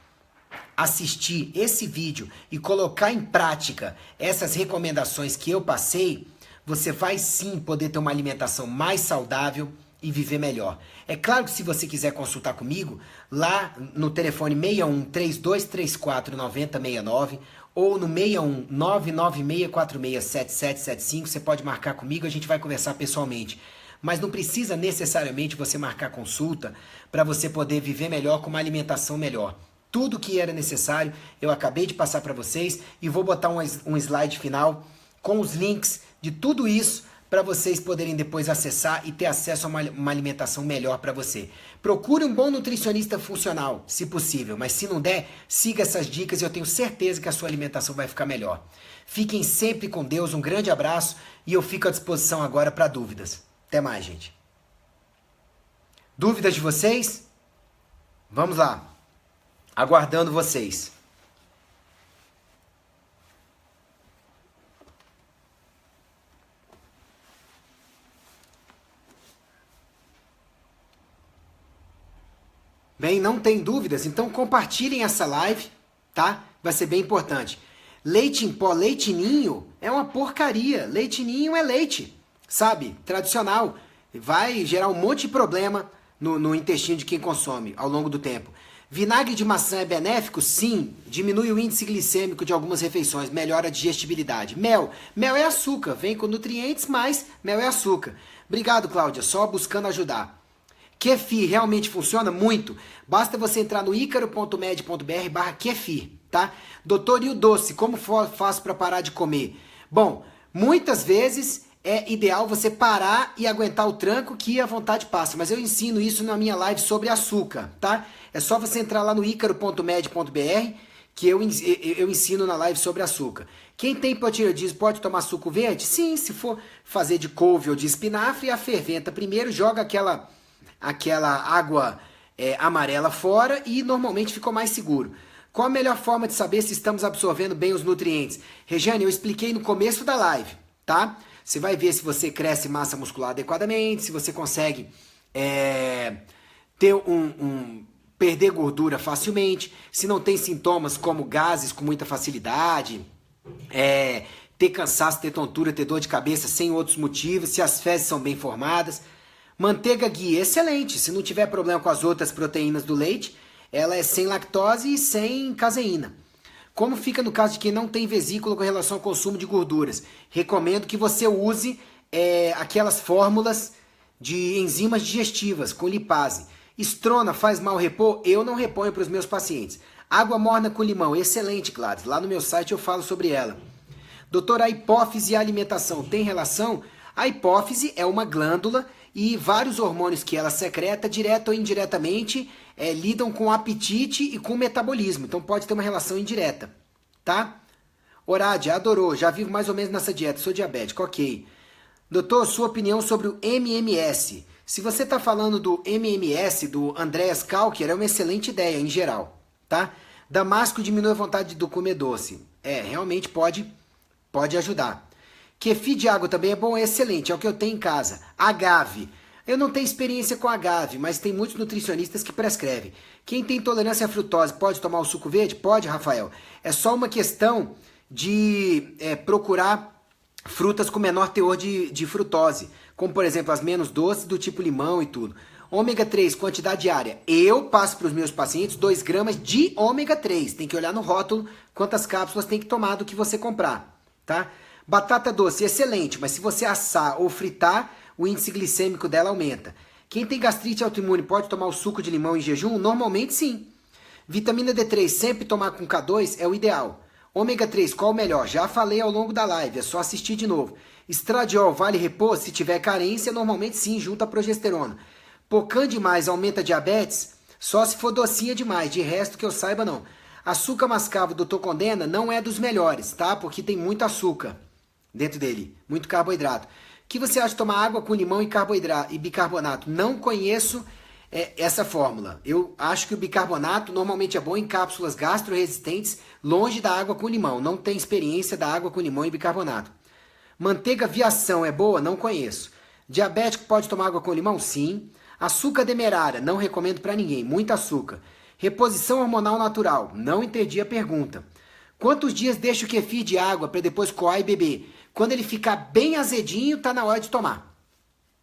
assistir esse vídeo e colocar em prática essas recomendações que eu passei, você vai sim poder ter uma alimentação mais saudável e viver melhor. É claro que se você quiser consultar comigo, lá no telefone 61 3234 9069 ou no 61 99646 7775, você pode marcar comigo, a gente vai conversar pessoalmente. Mas não precisa necessariamente você marcar consulta para você poder viver melhor com uma alimentação melhor. Tudo que era necessário eu acabei de passar para vocês e vou botar um slide final com os links de tudo isso para vocês poderem depois acessar e ter acesso a uma alimentação melhor para você. Procure um bom nutricionista funcional, se possível, mas se não der, siga essas dicas e eu tenho certeza que a sua alimentação vai ficar melhor. Fiquem sempre com Deus, um grande abraço e eu fico à disposição agora para dúvidas. Até mais, gente. Dúvidas de vocês? Vamos lá. Aguardando vocês. Bem, não tem dúvidas? Então compartilhem essa live, tá? Vai ser bem importante. Leite em pó, leite ninho é uma porcaria. Leite ninho é leite, sabe? Tradicional. Vai gerar um monte de problema no intestino de quem consome ao longo do tempo. Vinagre de maçã é benéfico? Sim. Diminui o índice glicêmico de algumas refeições, melhora a digestibilidade. Mel. Mel é açúcar. Vem com nutrientes, mas mel é açúcar. Obrigado, Cláudia. Só buscando ajudar. Kefir realmente funciona muito. Basta você entrar no icaro.med.br/kefir, tá? Doutor, e o doce? Como faço para parar de comer? Bom, muitas vezes é ideal você parar e aguentar o tranco que a vontade passa. Mas eu ensino isso na minha live sobre açúcar, tá? É só você entrar lá no icaro.med.br que eu ensino na live sobre açúcar. Quem tem hipotireoidismo pode tomar suco verde? Sim, se for fazer de couve ou de espinafre, a ferventa primeiro, joga aquela água amarela fora e normalmente ficou mais seguro. Qual a melhor forma de saber se estamos absorvendo bem os nutrientes? Regiane, eu expliquei no começo da live, tá? Você vai ver se você cresce massa muscular adequadamente, se você consegue ter perder gordura facilmente, se não tem sintomas como gases com muita facilidade, ter cansaço, ter tontura, ter dor de cabeça sem outros motivos, se as fezes são bem formadas. Manteiga ghee, excelente. Se não tiver problema com as outras proteínas do leite, ela é sem lactose e sem caseína. Como fica no caso de quem não tem vesícula com relação ao consumo de gorduras? Recomendo que você use aquelas fórmulas de enzimas digestivas com lipase. Estrona faz mal repor? Eu não reponho para os meus pacientes. Água morna com limão, excelente, Gladys. Lá no meu site eu falo sobre ela. Doutor, a hipófise e a alimentação tem relação? A hipófise é uma glândula e vários hormônios que ela secreta, direto ou indiretamente, lidam com o apetite e com o metabolismo. Então pode ter uma relação indireta, tá? Orádia, adorou, já vivo mais ou menos nessa dieta, sou diabético, ok. Doutor, sua opinião sobre o MMS? Se você está falando do MMS, do Andreas Kalker, é uma excelente ideia em geral, tá? Damasco diminui a vontade de comer doce. Realmente pode ajudar. Kefir de água também é bom, é excelente, é o que eu tenho em casa. Agave. Eu não tenho experiência com agave, mas tem muitos nutricionistas que prescrevem. Quem tem intolerância à frutose pode tomar o suco verde? Pode, Rafael. É só uma questão de procurar frutas com menor teor de frutose, como por exemplo as menos doces do tipo limão e tudo. Ômega 3, quantidade diária. Eu passo para os meus pacientes 2 gramas de ômega 3. Tem que olhar no rótulo quantas cápsulas tem que tomar do que você comprar, tá? Batata doce, excelente, mas se você assar ou fritar, o índice glicêmico dela aumenta. Quem tem gastrite autoimune pode tomar o suco de limão em jejum? Normalmente sim. Vitamina D3, sempre tomar com K2 é o ideal. Ômega 3, qual o melhor? Já falei ao longo da live, é só assistir de novo. Estradiol, vale repouso? Se tiver carência, normalmente sim, junto à progesterona. Pocã demais aumenta a diabetes? Só se for docinha demais, de resto que eu saiba não. Açúcar mascavo do Dr. Condena não é dos melhores, tá? Porque tem muito açúcar dentro dele, muito carboidrato. O que você acha de tomar água com limão e carboidrato e bicarbonato? Não conheço essa fórmula. Eu acho que o bicarbonato normalmente é bom em cápsulas gastroresistentes, longe da água com limão. Não tem experiência da água com limão e bicarbonato. Manteiga Viação é boa? Não conheço. Diabético pode tomar água com limão? Sim. Açúcar demerara, não recomendo para ninguém, muito açúcar. Reposição hormonal natural, não entendi a pergunta. Quantos dias deixa o kefir de água para depois coar e beber? Quando ele ficar bem azedinho, tá na hora de tomar.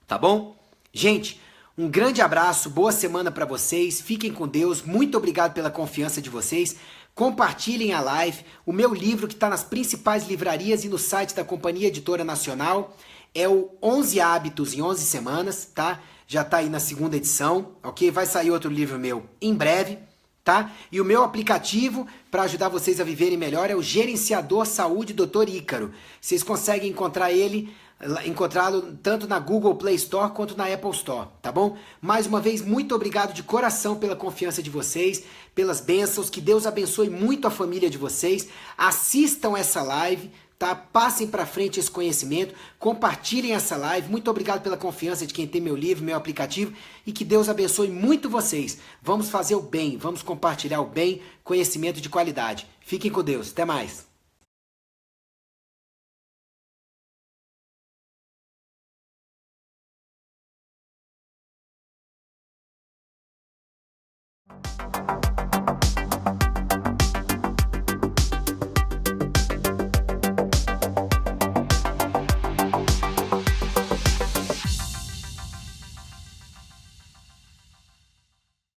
Tá bom? Gente, um grande abraço, boa semana para vocês, fiquem com Deus, muito obrigado pela confiança de vocês. Compartilhem a live, o meu livro que está nas principais livrarias e no site da Companhia Editora Nacional é o 11 Hábitos em 11 Semanas, tá? Já tá aí na segunda edição, ok? Vai sair outro livro meu em breve, tá? E o meu aplicativo para ajudar vocês a viverem melhor é o Gerenciador Saúde Dr. Ícaro. Vocês conseguem encontrá-lo tanto na Google Play Store quanto na Apple Store, tá bom? Mais uma vez, muito obrigado de coração pela confiança de vocês, pelas bênçãos, que Deus abençoe muito a família de vocês. Assistam essa live, tá? Passem para frente esse conhecimento, compartilhem essa live. Muito obrigado pela confiança de quem tem meu livro, meu aplicativo, e que Deus abençoe muito vocês. Vamos fazer o bem, vamos compartilhar o bem, conhecimento de qualidade. Fiquem com Deus, até mais.